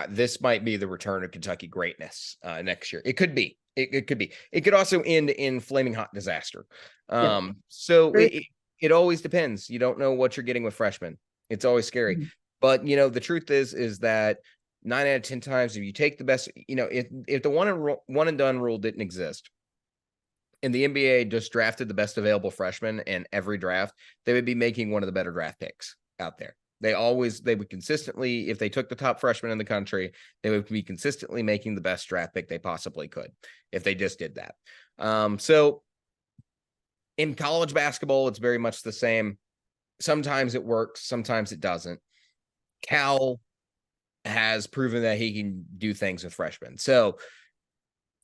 This might be the return of Kentucky greatness next year. It could be. It could be. It could also end in flaming hot disaster. So it always depends. You don't know what you're getting with freshmen. It's always scary. Mm-hmm. But the truth is that 9 out of 10 times, if you take the best, if the one and done rule didn't exist, and the NBA just drafted the best available freshmen in every draft, they would be making one of the better draft picks out there. They would consistently, if they took the top freshman in the country, they would be consistently making the best draft pick they possibly could if they just did that. So in college basketball, it's very much the same. Sometimes it works, sometimes it doesn't. Cal has proven that he can do things with freshmen. So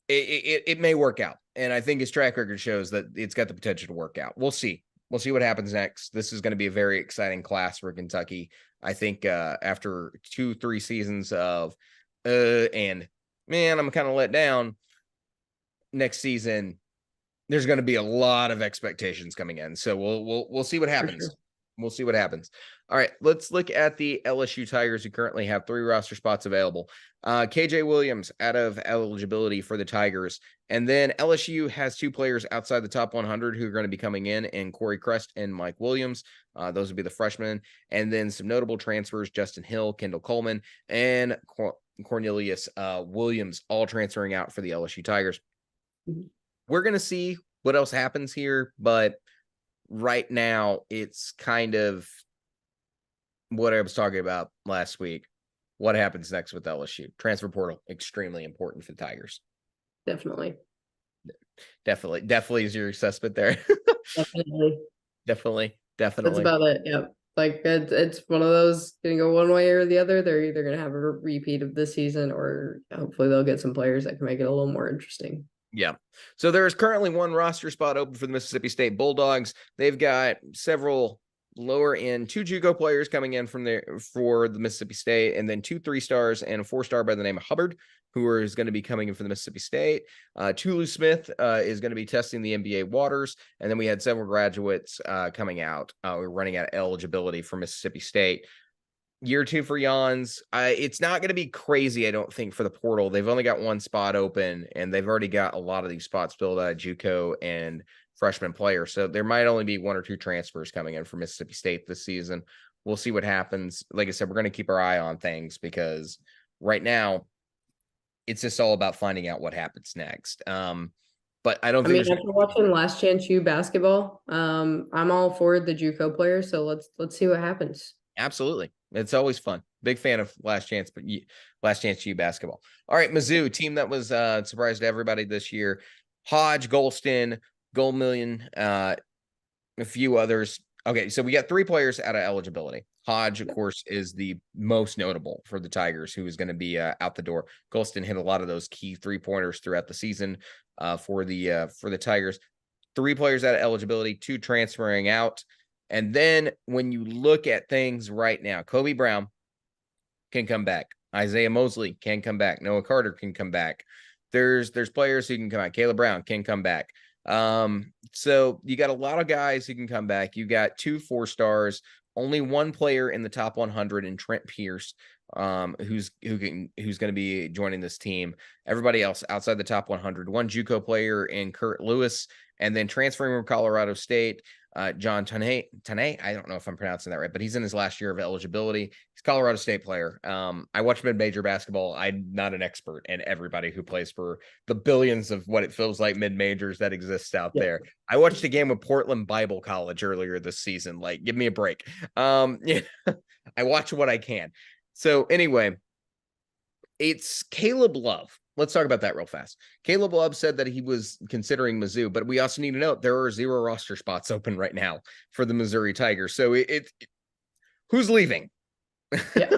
it may work out. And I think his track record shows that it's got the potential to work out. We'll see. We'll see what happens next. This is going to be a very exciting class for Kentucky. I think after 2-3 seasons of, and man, I'm kind of let down. Next season, there's going to be a lot of expectations coming in. So we'll see what happens. Sure. We'll see what happens. All right, let's look at the LSU Tigers, who currently have 3 roster spots available. KJ Williams out of eligibility for the Tigers. And then LSU has 2 players outside the top 100 who are going to be coming in Corey Crest and Mike Williams. Those would be the freshmen. And then some notable transfers, Justin Hill, Kendall Coleman, and Cornelius Williams, all transferring out for the LSU Tigers. Mm-hmm. We're going to see what else happens here, but right now it's kind of what I was talking about last week. What happens next with LSU? Transfer portal, extremely important for the Tigers. Definitely is your assessment there. Definitely. That's about it. Yep. Like it's one of those going to go one way or the other. They're either going to have a repeat of this season, or hopefully they'll get some players that can make it a little more interesting. Yeah. So there is currently 1 roster spot open for the Mississippi State Bulldogs. They've got several lower end 2 JUCO players coming in from there for the Mississippi State, and then 2 3-stars and a 4-star by the name of Hubbard, who is going to be coming in for the Mississippi State. Tulu Smith is going to be testing the NBA waters. And then we had several graduates coming out. We're running out of eligibility for Mississippi State. Year 2 for Jans. It's not going to be crazy, I don't think, for the portal. They've only got 1 spot open, and they've already got a lot of these spots filled out of JUCO and freshman players. So there might only be 1 or 2 transfers coming in for Mississippi State this season. We'll see what happens. Like I said, we're going to keep our eye on things because right now it's just all about finding out what happens next. But I don't think after watching Last Chance U basketball, I'm all for the JUCO players. So let's see what happens. Absolutely. It's always fun. Big fan of Last Chance U basketball. All right, Mizzou, team that was surprised everybody this year. Hodge, Golston, Goldmillion, a few others. Okay, so we got 3 players out of eligibility. Hodge, of course, is the most notable for the Tigers, who is going to be out the door. Golston hit a lot of those key 3-pointers throughout the season for the Tigers. 3 players out of eligibility, 2 transferring out. And then when you look at things right now, Kobe Brown can come back. Isaiah Mosley can come back. Noah Carter can come back. There's players who can come back. Caleb Brown can come back. So you got a lot of guys who can come back. You got 2 4-stars, only 1 player in the top 100 in Trent Pierce, who's going to be joining this team. Everybody else outside the top 100, 1 JUCO player in Kurt Lewis, and then transferring from Colorado State, John Tanay. I don't know if I'm pronouncing that right, but he's in his last year of eligibility. He's a Colorado State player. I watch mid-major basketball. I'm not an expert in everybody who plays for the billions of what it feels like mid-majors that exists out there. I watched a game with Portland Bible College earlier this season. Like, give me a break. I watch what I can. So anyway, it's Caleb Love. Let's talk about that real fast. Caleb Love said that he was considering Mizzou, but we also need to note there are 0 roster spots open right now for the Missouri Tigers. So who's leaving? Yeah.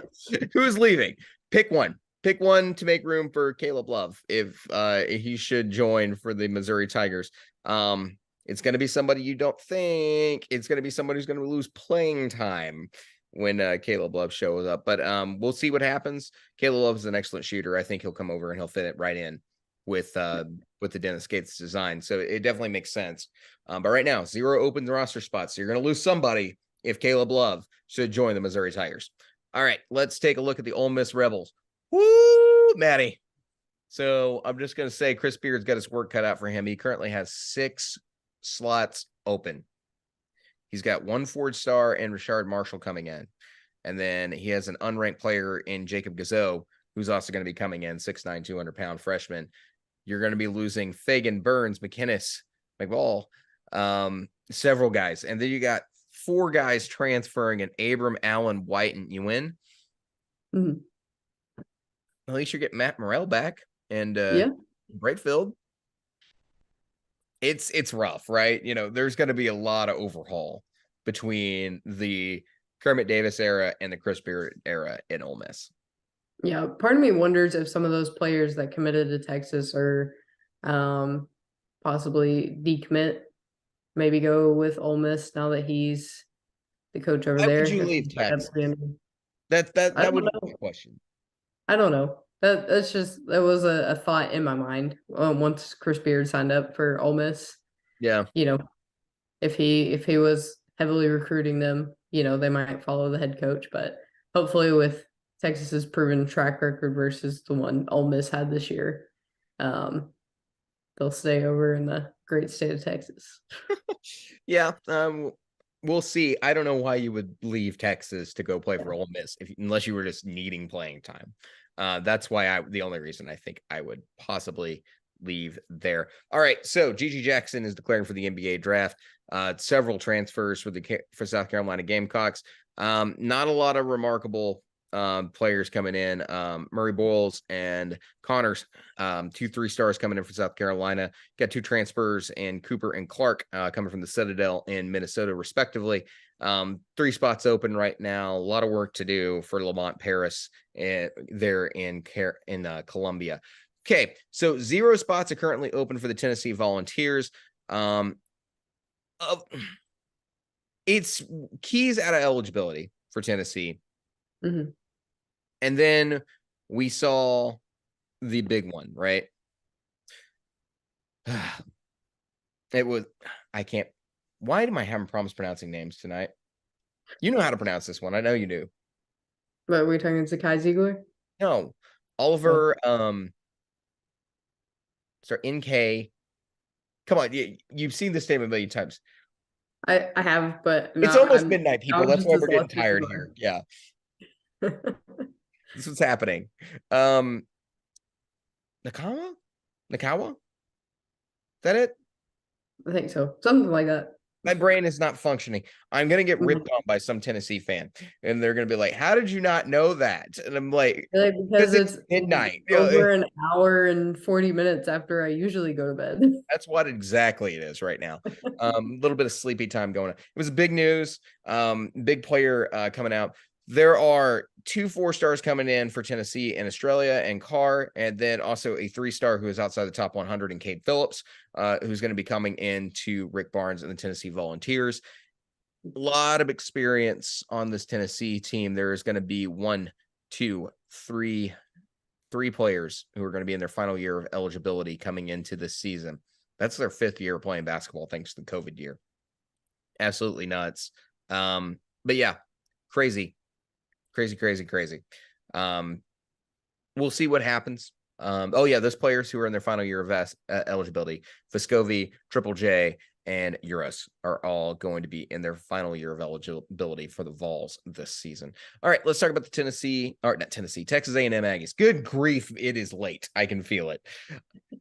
Who's leaving? Pick one. Pick one to make room for Caleb Love if he should join for the Missouri Tigers. It's going to be somebody you don't think. It's going to be somebody who's going to lose playing time when Caleb Love shows up. But we'll see what happens. Caleb Love's an excellent shooter. I think he'll come over and he'll fit it right in with the Dennis Gates design. So it definitely makes sense. But right now, 0 open roster spots. So you're going to lose somebody if Caleb Love should join the Missouri Tigers. All right, let's take a look at the Ole Miss Rebels. Woo, Maddie. So I'm just going to say Chris Beard's got his work cut out for him. He currently has 6 slots open. He's got 1 4-star and Rashard Marshall coming in. And then he has an unranked player in Jacob Gazot, who's also going to be coming in, 6'9", 200-pound freshman. You're going to be losing Fagan, Burns, McInnes, McBall, several guys. And then you got 4 guys transferring in Abram, Allen, White, and Ewan. Mm-hmm. At least you're getting Matt Morrell back and Brightfield. It's rough, right? There's going to be a lot of overhaul between the Kermit Davis era and the Chris Beard era in Ole Miss. Yeah, part of me wonders if some of those players that committed to Texas are possibly decommit, maybe go with Ole Miss now that he's the coach over there. Why would you leave Texas? That would be a question. I don't know. That was a thought in my mind once Chris Beard signed up for Ole Miss. Yeah. If he was heavily recruiting them, they might follow the head coach. But hopefully with Texas's proven track record versus the one Ole Miss had this year, they'll stay over in the great state of Texas. Yeah. We'll see. I don't know why you would leave Texas to go play for Ole Miss unless you were just needing playing time. That's why the only reason I think I would possibly leave there. All right. So Gigi Jackson is declaring for the NBA draft. Several transfers for South Carolina Gamecocks. Not a lot of remarkable players coming in. Murray Boyles and Connors, 2 3-stars coming in for South Carolina. Got 2 transfers and Cooper and Clark coming from the Citadel in Minnesota, respectively. 3 spots open right now. A lot of work to do for Lamont Paris there in Columbia. Okay, so 0 spots are currently open for the Tennessee Volunteers. It's keys out of eligibility for Tennessee. Mm-hmm. And then we saw the big one, right? It was, why am I having problems pronouncing names tonight? You know how to pronounce this one. I know you do. But are we talking Zakai Ziegler? No. Oliver, NK. Come on, you've seen this name a million times. I have, but it's almost midnight, people. That's why we're getting tired here. Yeah. This is what's happening. Nakawa? Is that it? I think so. Something like that. My brain is not functioning. I'm going to get ripped on by some Tennessee fan. And they're going to be like, how did you not know that? And I'm like, because it's midnight. Over an hour and 40 minutes after I usually go to bed. That's what exactly it is right now. A little bit of sleepy time going on. It was big news. Big player coming out. There are 2 4-stars coming in for Tennessee and Australia and Carr, and then also a 3-star who is outside the top 100 in Cade Phillips, who's going to be coming in to Rick Barnes and the Tennessee Volunteers. A lot of experience on this Tennessee team. There is going to be 3 players who are going to be in their final year of eligibility coming into this season. That's their 5th year playing basketball thanks to the COVID year. Absolutely nuts. But yeah, crazy. We'll see what happens. Those players who are in their final year of eligibility, Vescovi, Triple J, and Uros are all going to be in their final year of eligibility for the Vols this season. All right, let's talk about the Texas A&M Aggies. Good grief, it is late. I can feel it.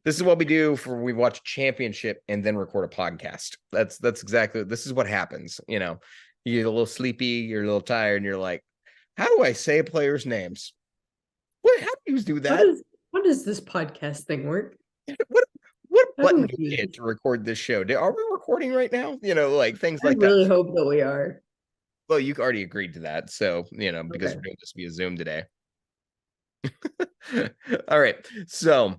This is what we do we watch championship and then record a podcast. That's exactly, this is what happens. You're a little sleepy, you're a little tired, and you're like, how do I say players' names? How do you do that? What does this podcast thing work? What button do we hit to record this show? Are we recording right now? Things like that. I really hope that we are. Well, you already agreed to that. So, because we're doing this via Zoom today. All right. So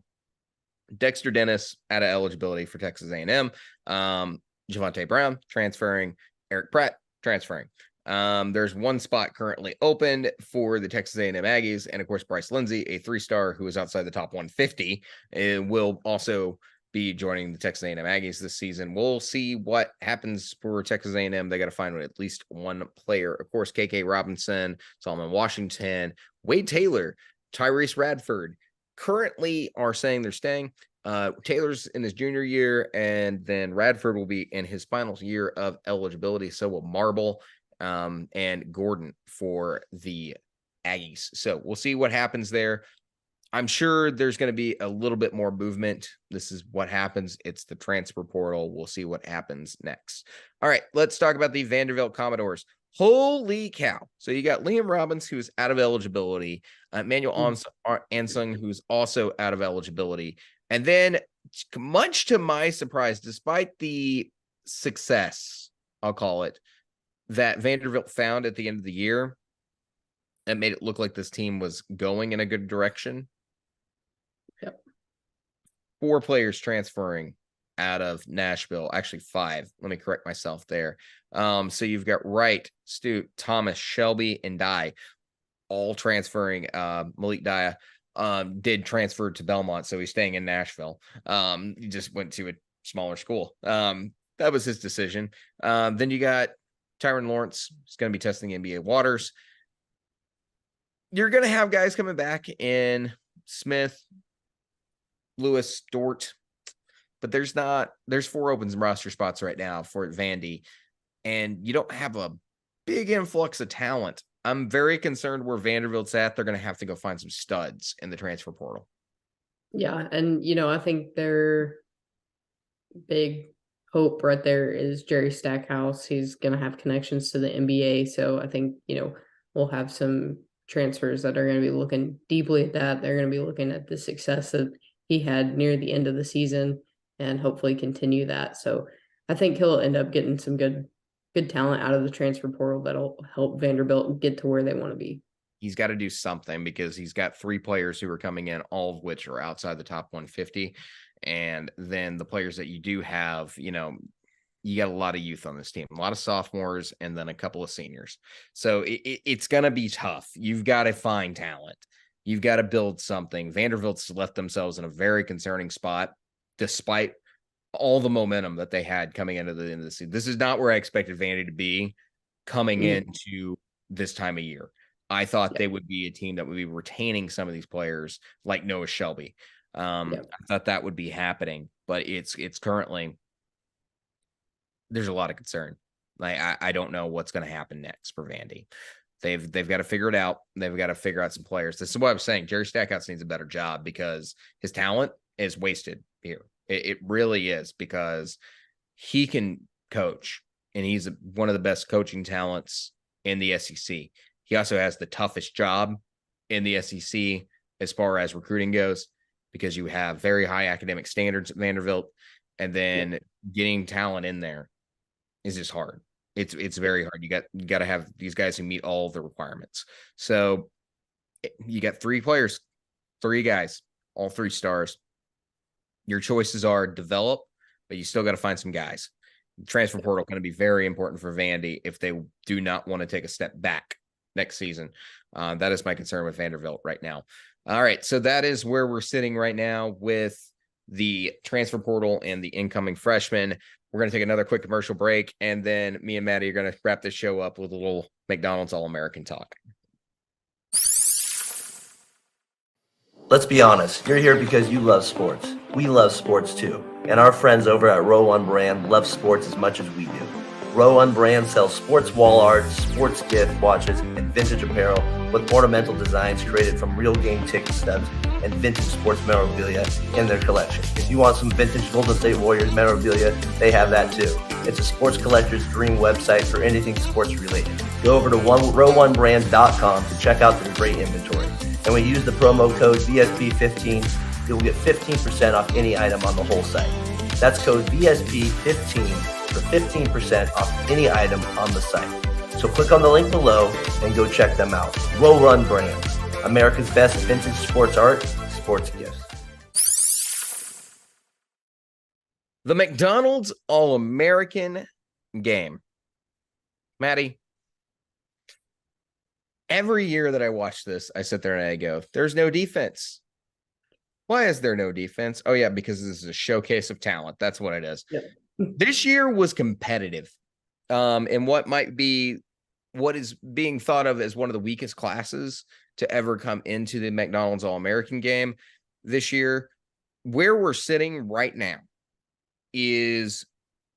Dexter Dennis out of eligibility for Texas A&M. Javonte Brown transferring. Eric Pratt transferring. There's one spot currently open for the Texas A&M Aggies, and of course Bryce Lindsey, a 3-star who is outside the top 150, will also be joining the Texas A&M Aggies this season. We'll see what happens for Texas A&M. They got to find at least one player. Of course, KK Robinson, Solomon Washington, Wade Taylor, Tyrese Radford currently are saying they're staying. Taylor's in his junior year, and then Radford will be in his final year of eligibility. So will Marble and Gordon for the Aggies. So we'll see what happens there. I'm sure there's going to be a little bit more movement. This is what happens. It's the transfer portal. We'll see what happens next. All right, let's talk about the Vanderbilt Commodores. Holy cow. So you got Liam Robbins, who's out of eligibility, Manuel Ansung, who's also out of eligibility. And then, much to my surprise, despite the success, I'll call it, that Vanderbilt found at the end of the year, that made it look like this team was going in a good direction. Yep. 4 players transferring out of Nashville. Actually, 5. Let me correct myself there. So you've got Wright, Stute, Thomas, Shelby, and Dye all transferring. Malik Dye did transfer to Belmont, so he's staying in Nashville. He just went to a smaller school. That was his decision. Then you got Tyron Lawrence is going to be testing NBA waters. You're going to have guys coming back in Smith, Lewis, Dort, but there's 4 open roster spots right now for Vandy, and you don't have a big influx of talent. I'm very concerned where Vanderbilt's at. They're going to have to go find some studs in the transfer portal. Yeah, and, I think their big hope right there is Jerry Stackhouse. He's going to have connections to the NBA, so I think, we'll have some transfers that are going to be looking deeply at that. They're going to be looking at the success that he had near the end of the season and hopefully continue that. So I think he'll end up getting some good talent out of the transfer portal that'll help Vanderbilt get to where they want to be. He's got to do something because he's got 3 players who are coming in, all of which are outside the top 150. And then the players that you do have, you got a lot of youth on this team, a lot of sophomores, and then a couple of seniors. So it's going to be tough. You've got to find talent. You've got to build something. Vanderbilt's left themselves in a very concerning spot, despite all the momentum that they had coming into the end of the season. This is not where I expected Vandy to be coming into this time of year. I thought they would be a team that would be retaining some of these players like Noah Shelby. I thought that would be happening, but it's currently, there's a lot of concern. Like, I don't know what's going to happen next for Vandy. They've got to figure it out. They've got to figure out some players. This is what I was saying. Jerry Stackhouse needs a better job because his talent is wasted here. It really is, because he can coach, and he's one of the best coaching talents in the SEC. He also has the toughest job in the SEC as far as recruiting goes, because you have very high academic standards at Vanderbilt, and then getting talent in there is just hard. It's very hard. You got to have these guys who meet all of the requirements. So you got 3 players, 3 guys, all 3 stars. Your choices are develop, but you still got to find some guys. The transfer portal going to be very important for Vandy if they do not want to take a step back next season. That is my concern with Vanderbilt right now. All right, so that is where we're sitting right now with the transfer portal and the incoming freshmen. We're going to take another quick commercial break, and then me and Maddie are going to wrap this show up with a little McDonald's All-American talk. Let's be honest, you're here because you love sports. We love sports too, and our friends over at Row One Brand love sports as much as we do. Row One Brand sells sports wall art, sports gift watches, and vintage apparel with ornamental designs created from real game ticket stubs and vintage sports memorabilia in their collection. If you want some vintage Golden State Warriors memorabilia, they have that too. It's a sports collector's dream website for anything sports related. Go over to row1brand.com to check out their great inventory. And when you use the promo code VSP15, you'll get 15% off any item on the whole site. That's code VSP15 for 15% off any item on the site. So click on the link below and go check them out. Row Run Brand. America's best vintage sports art, sports gifts. The McDonald's All-American game. Maddie, every year that I watch this, I sit there and I go, there's no defense. Why is there no defense? Oh, yeah, because this is a showcase of talent. That's what it is. Yep. This year was competitive. And what is being thought of as one of the weakest classes to ever come into the McDonald's All-American game this year, where we're sitting right now is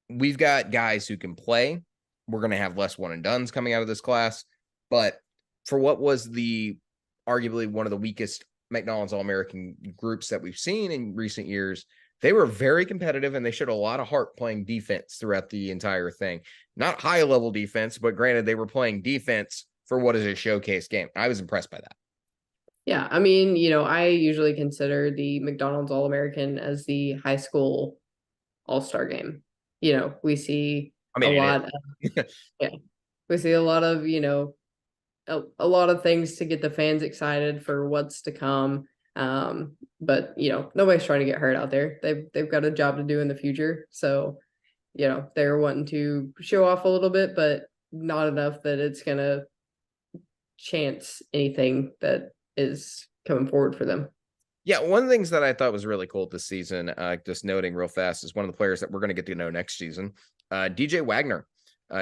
we've got guys who can play. We're going to have less one and dones coming out of this class, but for what was arguably one of the weakest McDonald's All-American groups that we've seen in recent years, they were very competitive and they showed a lot of heart playing defense throughout the entire thing. Not high level defense, but granted, they were playing defense for what is a showcase game. I was impressed by that. Yeah, I mean, I usually consider the McDonald's All-American as the high school all-star game. We see a lot of, we see a lot of, a lot of things to get the fans excited for what's to come. But nobody's trying to get hurt out there. They've got a job to do in the future. So, they're wanting to show off a little bit, but not enough that it's gonna chance anything that is coming forward for them. Yeah, one of the things that I thought was really cool this season, just noting real fast, is one of the players that we're going to get to know next season. DJ Wagner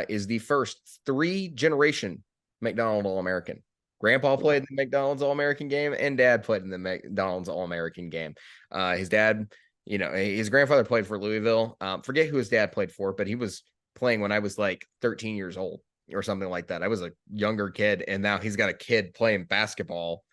is the first 3-generation McDonald's All-American. Grandpa played in the McDonald's All-American game, and Dad played in the McDonald's All-American game. His dad, his grandfather played for Louisville. Forget who his dad played for, but he was playing when I was like 13 years old or something like that. I was a younger kid, and now he's got a kid playing basketball.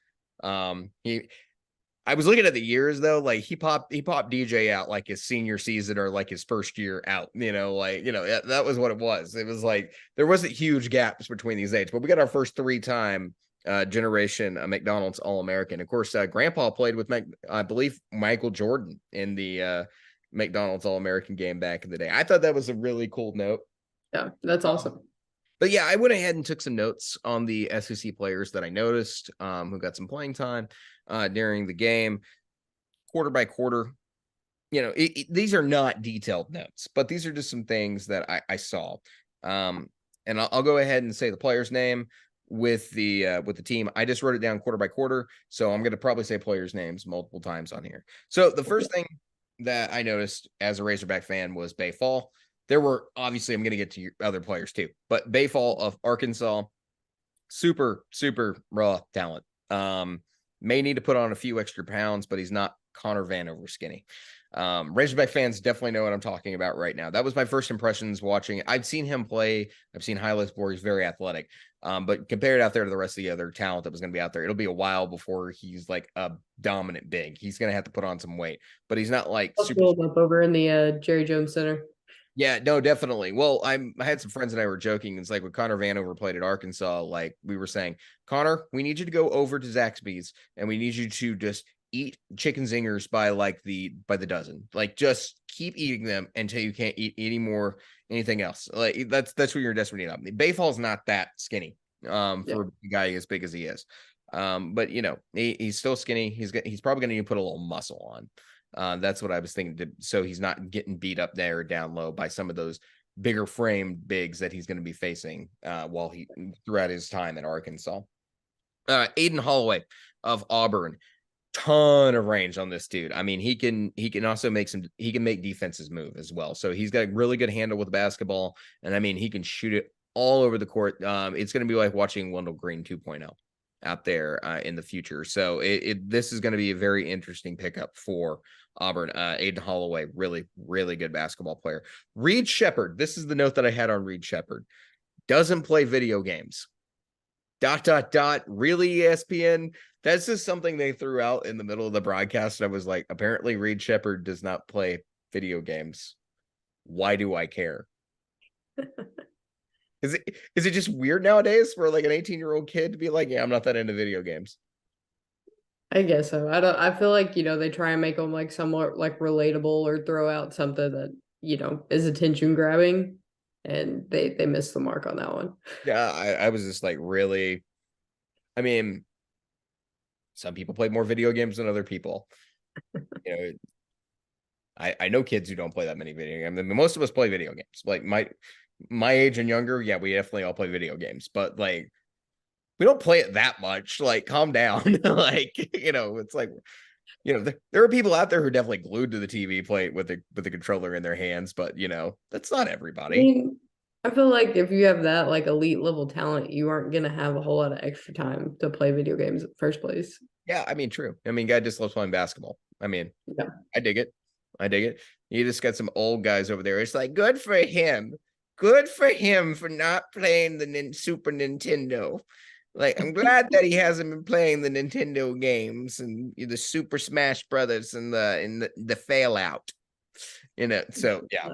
I was looking at the years though, like he popped DJ out like his senior season or like his first year out, that was what it was. It was like, there wasn't huge gaps between these ages, but we got our first 3-time generation McDonald's All-American. Of course, Grandpa played with, I believe, Michael Jordan in the McDonald's All-American game back in the day. I thought that was a really cool note. Yeah, that's awesome. But yeah, I went ahead and took some notes on the SEC players that I noticed who got some playing time during the game, quarter by quarter. These are not detailed notes, but these are just some things that I saw. And I'll go ahead and say the player's name with the team. I just wrote it down quarter by quarter, so I'm going to probably say players' names multiple times on here. So the first thing that I noticed as a Razorback fan was Bay Fall. There were, obviously, I'm going to get to your other players too, but Bay Fall of Arkansas, super, super raw talent. May need to put on a few extra pounds, but he's not Connor Vanover skinny. Razorback fans definitely know what I'm talking about right now. That was my first impressions watching. I've seen him play. I've seen highlights where he's very athletic. But compared out there to the rest of the other talent that was going to be out there, it'll be a while before he's like a dominant big. He's going to have to put on some weight, but he's not like super up over in the Jerry Jones Center. Yeah, no, definitely. Well, I had some friends and I were joking. It's like when Connor Vanover played at Arkansas, like we were saying, Connor, we need you to go over to Zaxby's and we need you to just eat chicken zingers by the dozen. Like just keep eating them until you can't eat anything else. Like that's what you're desperate need of. Bayfall's not that skinny for a guy as big as he is. But he's still skinny. He's probably going to need to put a little muscle on. That's what I was thinking, so he's not getting beat up there or down low by some of those bigger framed bigs that he's going to be facing throughout his time at Arkansas. Aiden Holloway of Auburn, ton of range on this dude. I mean, he can also make defenses move as well. So he's got a really good handle with the basketball, and I mean, he can shoot it all over the court. It's going to be like watching Wendell Green 2.0 out there in the future. So this is going to be a very interesting pickup for Auburn. Aiden Holloway, really, really good basketball player. Reed Shepherd, this is the note that I had on Reed Shepherd. Doesn't play video games. ... Really, ESPN? That's just something they threw out in the middle of the broadcast. I was like, apparently Reed Shepherd does not play video games. Why do I care? Is it just weird nowadays for like an 18-year-old kid to be like, yeah, I'm not that into video games? I guess so. I feel like, they try and make them like somewhat like relatable or throw out something that, is attention grabbing, and they missed the mark on that one. Yeah, I was just like, really? I mean, Some people play more video games than other people. You know, I know kids who don't play that many video games. I mean, most of us play video games. Like my age and younger, yeah, we definitely all play video games, but like we don't play it that much. Like, calm down. Like, it's like, there are people out there who are definitely glued to the TV, play with the controller in their hands, but that's not I everybody. mean, I feel like if you have that like elite level talent, you aren't gonna have a whole lot of extra time to play video games in the first place. Yeah, I mean, true. I mean, guy just loves playing basketball. I mean, Yeah. I dig it. You just got some old guys over there. It's like, good for him. Good for him for not playing the Super Nintendo. Like, I'm glad that he hasn't been playing the Nintendo games and the Super Smash Brothers and the fail out. So yeah,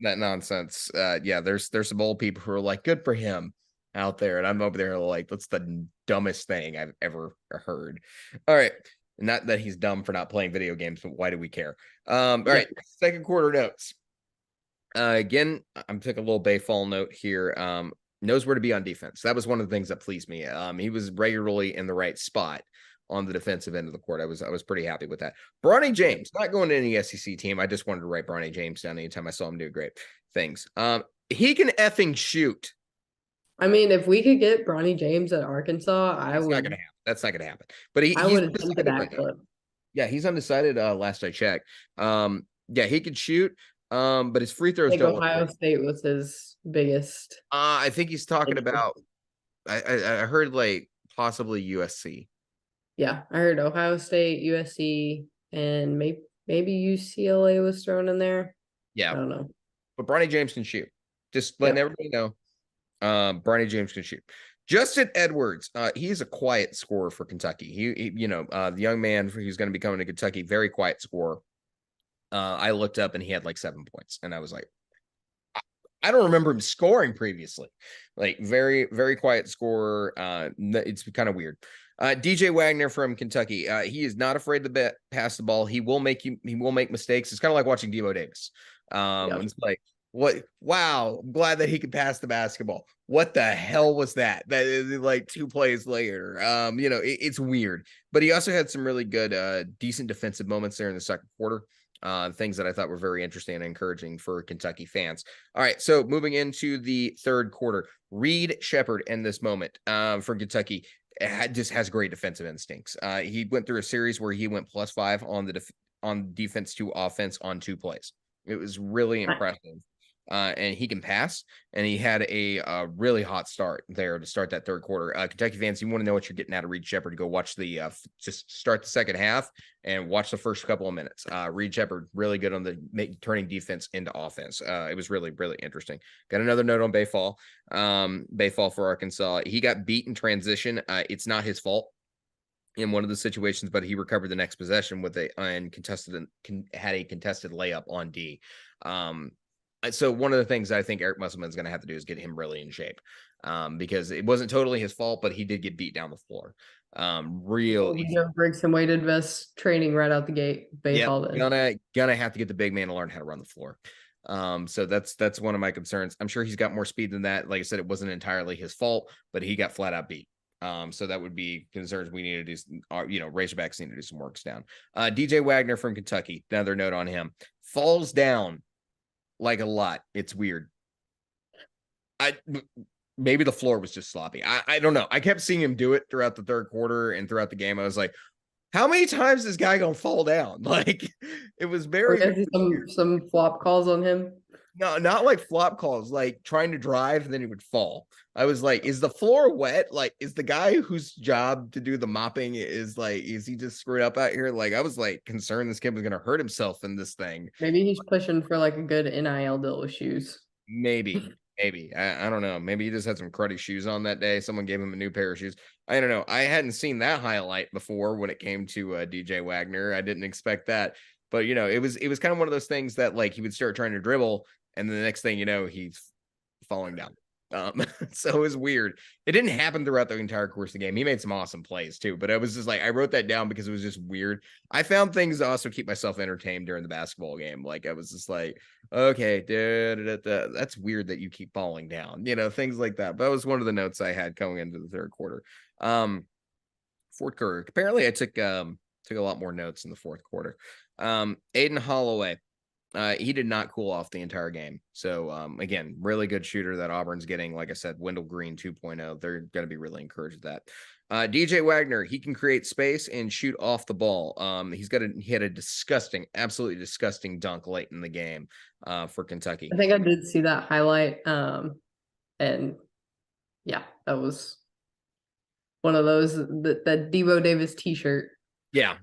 that nonsense. Yeah, there's some old people who are like, good for him out there, and I'm over there like, that's the dumbest thing I've ever heard. All right. Not that he's dumb for not playing video games, but why do we care? All right, second quarter notes. Again, I'm taking a little Bayfall note here. Knows where to be on defense. That was one of the things that pleased me. He was regularly in the right spot on the defensive end of the court. I was pretty happy with that. Bronny James, not going to any SEC team. I just wanted to write Bronny James down anytime I saw him do great things. He can effing shoot. I mean, if we could get Bronny James at Arkansas, I would. Not gonna happen. That's not gonna happen. But I would attend to that clip. Yeah, he's undecided. Last I checked. Yeah, he could shoot. But his free throws don't. Ohio State was his biggest. I think he's talking about. I heard like possibly USC. Yeah, I heard Ohio State, USC, and maybe UCLA was thrown in there. Yeah, I don't know. But Bronny James can shoot. Just letting everybody know. Bronny James can shoot. Justin Edwards, he's a quiet scorer for Kentucky. He the young man who's going to be coming to Kentucky, very quiet scorer. I looked up and he had like 7 points, and I was like, I don't remember him scoring previously. Like, very, very quiet scorer. It's kind of weird. DJ Wagner from Kentucky. He is not afraid to pass the ball. He will make mistakes. It's kind of like watching Devo Davis. It's like, what? Wow, I'm glad that he could pass the basketball. What the hell was that? That is like 2 plays later. It's weird. But he also had some really good, decent defensive moments there in the second quarter. Things that I thought were very interesting and encouraging for Kentucky fans. All right, so moving into the third quarter, Reed Sheppard in this moment for Kentucky just has great defensive instincts. He went through a series where he went +5 on defense to offense on 2 plays. It was really impressive. And he can pass, and he had a really hot start there to start that third quarter. Kentucky fans, you want to know what you're getting out of Reed Sheppard, go watch just start the second half and watch the first couple of minutes. Reed Sheppard, really good on turning defense into offense. It was really, really interesting. Got another note on Bayfall. Bayfall for Arkansas. He got beat in transition. It's not his fault in one of the situations, but he recovered the next possession had a contested layup on D. So one of the things I think Eric Musselman is going to have to do is get him really in shape, because it wasn't totally his fault, but he did get beat down the floor. Briggs and weighted vest training right out the gate. Gonna have to get the big man to learn how to run the floor. So that's one of my concerns. I'm sure he's got more speed than that. Like I said, it wasn't entirely his fault, but he got flat out beat. So that would be concerns we need to do. Razorbacks need to do some works down. DJ Wagner from Kentucky, another note on him, falls down like a lot. It's weird. Maybe the floor was just sloppy. I don't know. I kept seeing him do it throughout the third quarter and throughout the game. I was like, how many times is this guy gonna fall down? Like, it was very some flop calls on him. No, not like flop calls, like trying to drive and then he would fall. I was like, is the floor wet? Like, is the guy whose job to do the mopping is he just screwed up out here? Like, I was like concerned this kid was gonna hurt himself in this thing. Maybe he's pushing for like a good NIL deal with shoes. Maybe. I don't know. Maybe he just had some cruddy shoes on that day. Someone gave him a new pair of shoes. I don't know. I hadn't seen that highlight before when it came to DJ Wagner. I didn't expect that. But, it was kind of one of those things that, like, he would start trying to dribble, and the next thing you know, he's falling down. So it was weird. It didn't happen throughout the entire course of the game. He made some awesome plays too, but I was just like, I wrote that down because it was just weird. I found things to also keep myself entertained during the basketball game. Like, I was just like, okay, that's weird that you keep falling down, things like that. But that was one of the notes I had going into the third quarter. Fourth quarter. Apparently, I took a lot more notes in the fourth quarter. Aiden Holloway, he did not cool off the entire game. So again, really good shooter that Auburn's getting. Like I said, Wendell Green 2.0. They're going to be really encouraged with that. DJ Wagner, he can create space and shoot off the ball. He had a disgusting, absolutely disgusting dunk late in the game for Kentucky. I think I did see that highlight. And yeah, that was one of those that Devo Davis t-shirt. Yeah.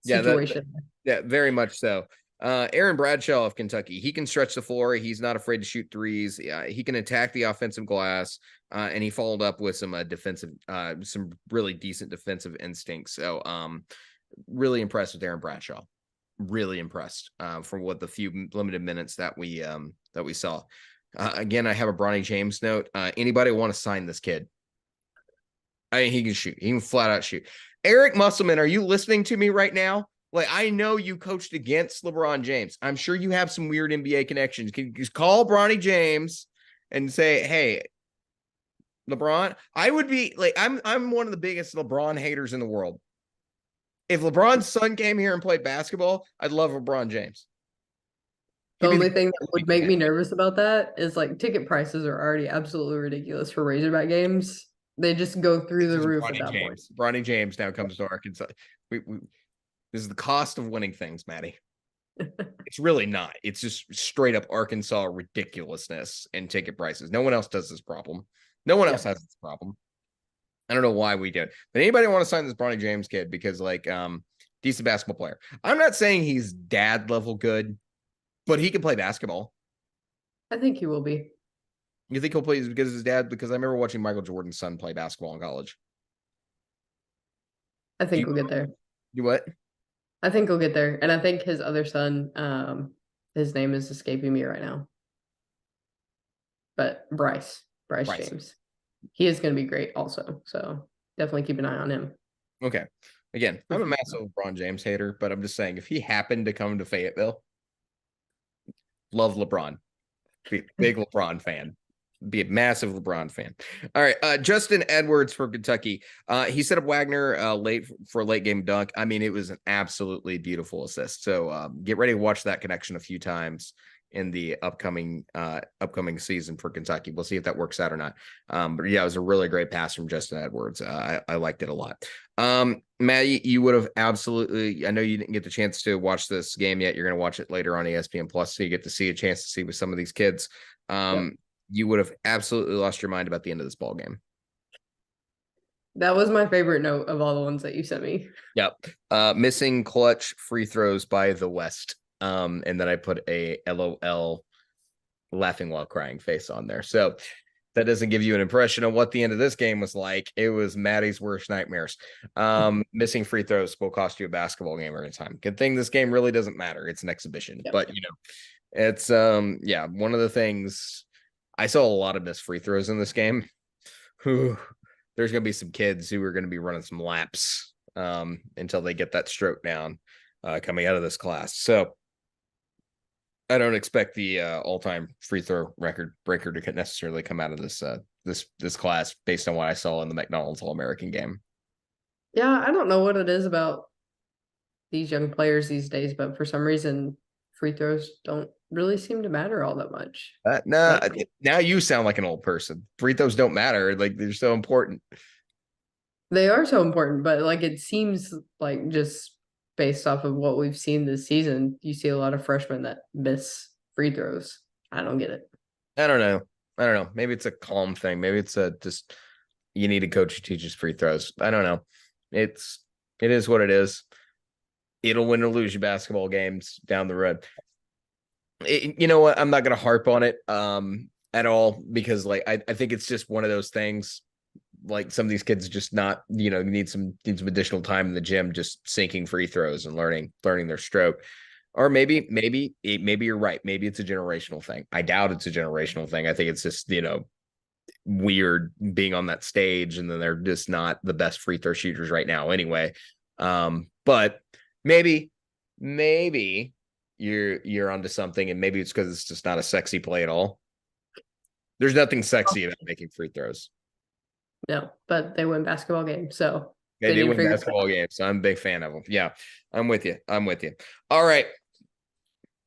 Situation. Yeah, very much so. Aaron Bradshaw of Kentucky, he can stretch the floor. He's not afraid to shoot threes. He can attack the offensive glass, and he followed up with some some really decent defensive instincts. So, really impressed with Aaron Bradshaw. Really impressed from what the few limited minutes that we saw. Again, I have a Bronny James note. Anybody want to sign this kid? I mean, he can shoot. He can flat out shoot. Eric Musselman, are you listening to me right now? Like, I know you coached against LeBron James. I'm sure you have some weird NBA connections. Can you just call Bronny James and say, hey, LeBron? I would be like, I'm one of the biggest LeBron haters in the world. If LeBron's son came here and played basketball, I'd love LeBron James. The only thing that would make me nervous about that is like ticket prices are already absolutely ridiculous for Razorback games. They just go through the roof at that point. Bronny James now comes to Arkansas. This is the cost of winning things, Maddie. It's really not. It's just straight up Arkansas ridiculousness and ticket prices. No one else does this problem. No one else has this problem. I don't know why we do it. But anybody want to sign this Bronny James kid because decent basketball player. I'm not saying he's dad level good, but he can play basketball. I think he will be. You think he'll play because of his dad? Because I remember watching Michael Jordan's son play basketball in college. I think we'll get there. You what? I think he'll get there. And I think his other son, his name is escaping me right now. But Bryce James. He is going to be great also. So definitely keep an eye on him. Okay. Again, I'm a massive LeBron James hater, but I'm just saying if he happened to come to Fayetteville, love LeBron. Be a big LeBron fan. Be a massive LeBron fan. All right. Justin Edwards from Kentucky. He set up Wagner for a late game dunk. I mean, it was an absolutely beautiful assist. So get ready to watch that connection a few times in the upcoming season for Kentucky. We'll see if that works out or not. But yeah, it was a really great pass from Justin Edwards. I liked it a lot. Maddie, you would have absolutely, I know you didn't get the chance to watch this game yet. You're going to watch it later on ESPN Plus. So you get to see a chance to see with some of these kids. You would have absolutely lost your mind about the end of this ball game. That was my favorite note of all the ones that you sent me. Yep. Missing clutch free throws by the West. And then I put a LOL laughing while crying face on there. So that doesn't give you an impression of what the end of this game was like. It was Maddie's worst nightmares. Missing free throws will cost you a basketball game every time. Good thing this game really doesn't matter. It's an exhibition. Yep. But, it's, one of the things I saw a lot of missed free throws in this game. There's going to be some kids who are going to be running some laps until they get that stroke down coming out of this class. So I don't expect the all-time free throw record breaker to necessarily come out of this class based on what I saw in the McDonald's All-American game. Yeah, I don't know what it is about these young players these days, but for some reason, free throws don't really seem to matter all that much. Now you sound like an old person. Free throws don't matter. Like, they're so important. They are so important, but like it seems like just based off of what we've seen this season, you see a lot of freshmen that miss free throws. I don't get it. I don't know. Maybe it's a calm thing. Maybe it's just you need a coach who teaches free throws. I don't know. It is what it is. It'll win or lose you basketball games down the road. You know what? I'm not going to harp on it at all because I think it's just one of those things. Like, some of these kids just not, need some additional time in the gym, just sinking free throws and learning their stroke. Or maybe you're right. Maybe it's a generational thing. I doubt it's a generational thing. I think it's just, weird being on that stage and then they're just not the best free throw shooters right now anyway. But maybe you're onto something, and maybe it's because it's just not a sexy play at all. There's nothing sexy about making free throws. No, but they win basketball games, so They do win basketball games, so I'm a big fan of them. Yeah, I'm with you. All right.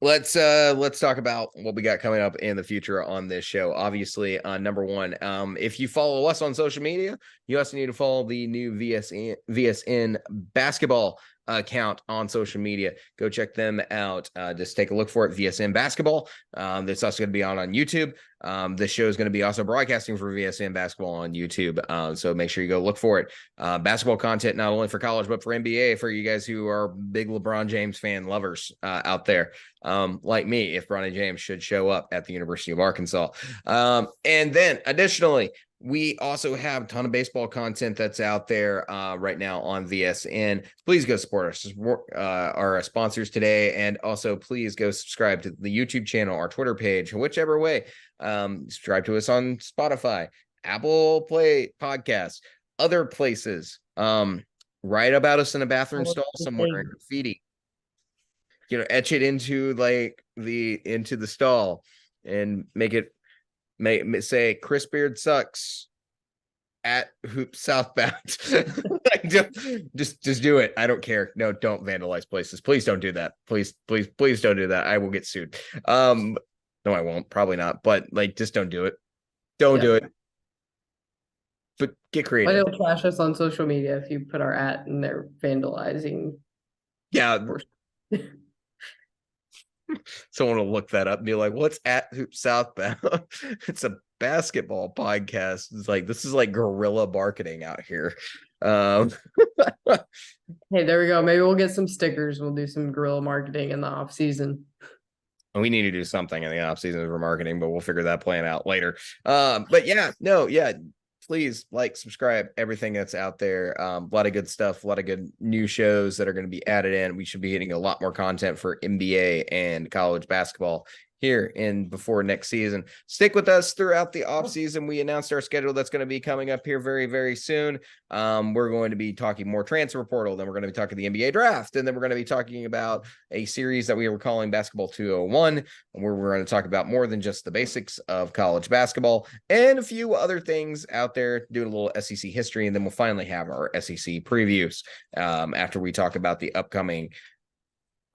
Let's talk about what we got coming up in the future on this show. Obviously, number one, if you follow us on social media, you also need to follow the new VSN basketball account on social media. Go check them out. Just take a look for it, VSN basketball. That's also going to be on YouTube. This show is going to be also broadcasting for VSN basketball on YouTube. So make sure you go look for it. Basketball content, not only for college, but for NBA, for you guys who are big LeBron James fan lovers out there. Like me, if Bronny James should show up at the University of Arkansas. And then additionally, we also have a ton of baseball content that's out there right now on VSN. Please go support us, our sponsors today. And also please go subscribe to the YouTube channel, our Twitter page, whichever way. Subscribe to us on Spotify, Apple Play Podcasts, other places. Write about us in a bathroom stall somewhere in graffiti. Etch it into into the stall and make it say Chris Beard sucks at Hoop Southbound. just do it. I don't care. No, don't vandalize places. Please don't do that. Please don't do that. I will get sued. No, I won't. Probably not. But just don't do it. Don't do it. But get creative. Why don't flash us on social media if you put our @ and they're vandalizing? Yeah. Someone will look that up and be like, what's at Hoop Southbound? It's a basketball podcast. It's this is guerrilla marketing out here. Hey, there we go. Maybe we'll get some stickers. We'll do some guerrilla marketing in the off season. We need to do something in the off season for marketing, but we'll figure that plan out later. Please subscribe, everything that's out there. A lot of good stuff, a lot of good new shows that are going to be added in. We should be hitting a lot more content for NBA and college basketball here before next season. Stick with us throughout the off season. We announced our schedule that's going to be coming up here very, very soon. We're going to be talking more transfer portal. Then we're going to be talking the NBA draft. And then we're going to be talking about a series that we were calling Basketball 201, where we're going to talk about more than just the basics of college basketball and a few other things out there, doing a little SEC history. And then we'll finally have our SEC previews after we talk about the upcoming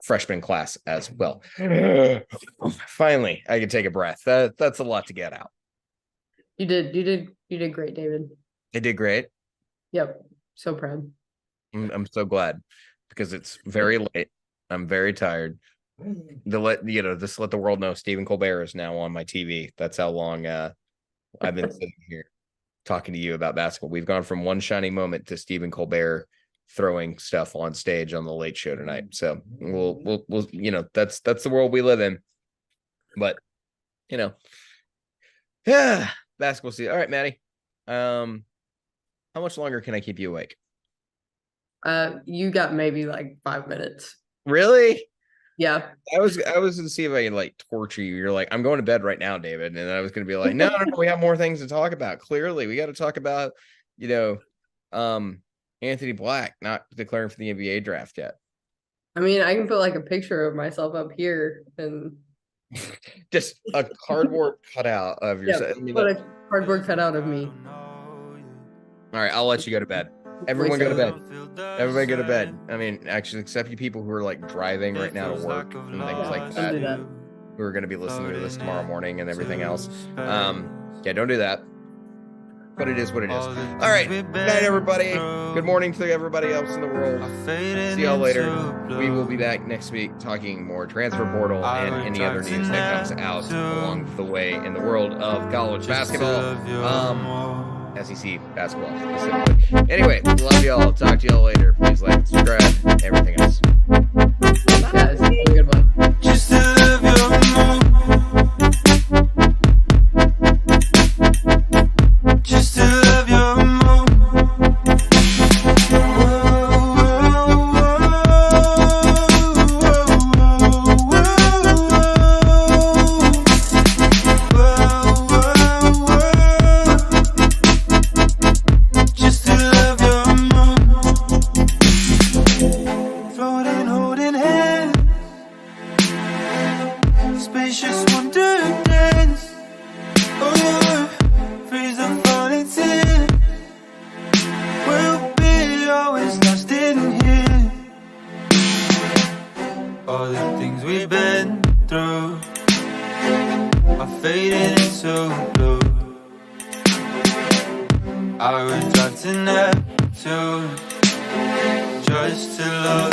freshman class as well. Finally, I can take a breath. That's a lot to get out. You did great, David. I did great. Yep. So proud. I'm so glad because it's very late. I'm very tired. Let the world know Stephen Colbert is now on my TV. That's how long I've been sitting here talking to you about basketball. We've gone from one shining moment to Stephen Colbert throwing stuff on stage on the Late Show tonight. So we'll that's the world we live in. But basketball season. All right, Maddie. How much longer can I keep you awake? You got maybe 5 minutes. Really? Yeah. I was gonna see if I can torture you. You're I'm going to bed right now, David. And I was gonna be no, we have more things to talk about. Clearly, we got to talk about, Anthony Black not declaring for the NBA draft yet. I mean, I can put a picture of myself up here and just a cardboard cutout of yourself. Put a cardboard cutout of me. All right, I'll let you go to bed. Everyone go to bed. Everybody go to bed. I mean, actually, except you people who are driving right now to work and things like that, who are going to be listening to this tomorrow morning and everything else. Don't do that. But it is what it is. All right. Good night, everybody. Good morning to everybody else in the world. See y'all later. We will be back next week talking more transfer portal and any other news that comes out along the way in the world of college basketball. SEC basketball specifically. Anyway, love y'all. Talk to y'all later. Please subscribe, everything else. Bye, guys. Have a good one. Just to love your more. Just to love your more. we've been through are fading into blue. I would drive to Neptune just to love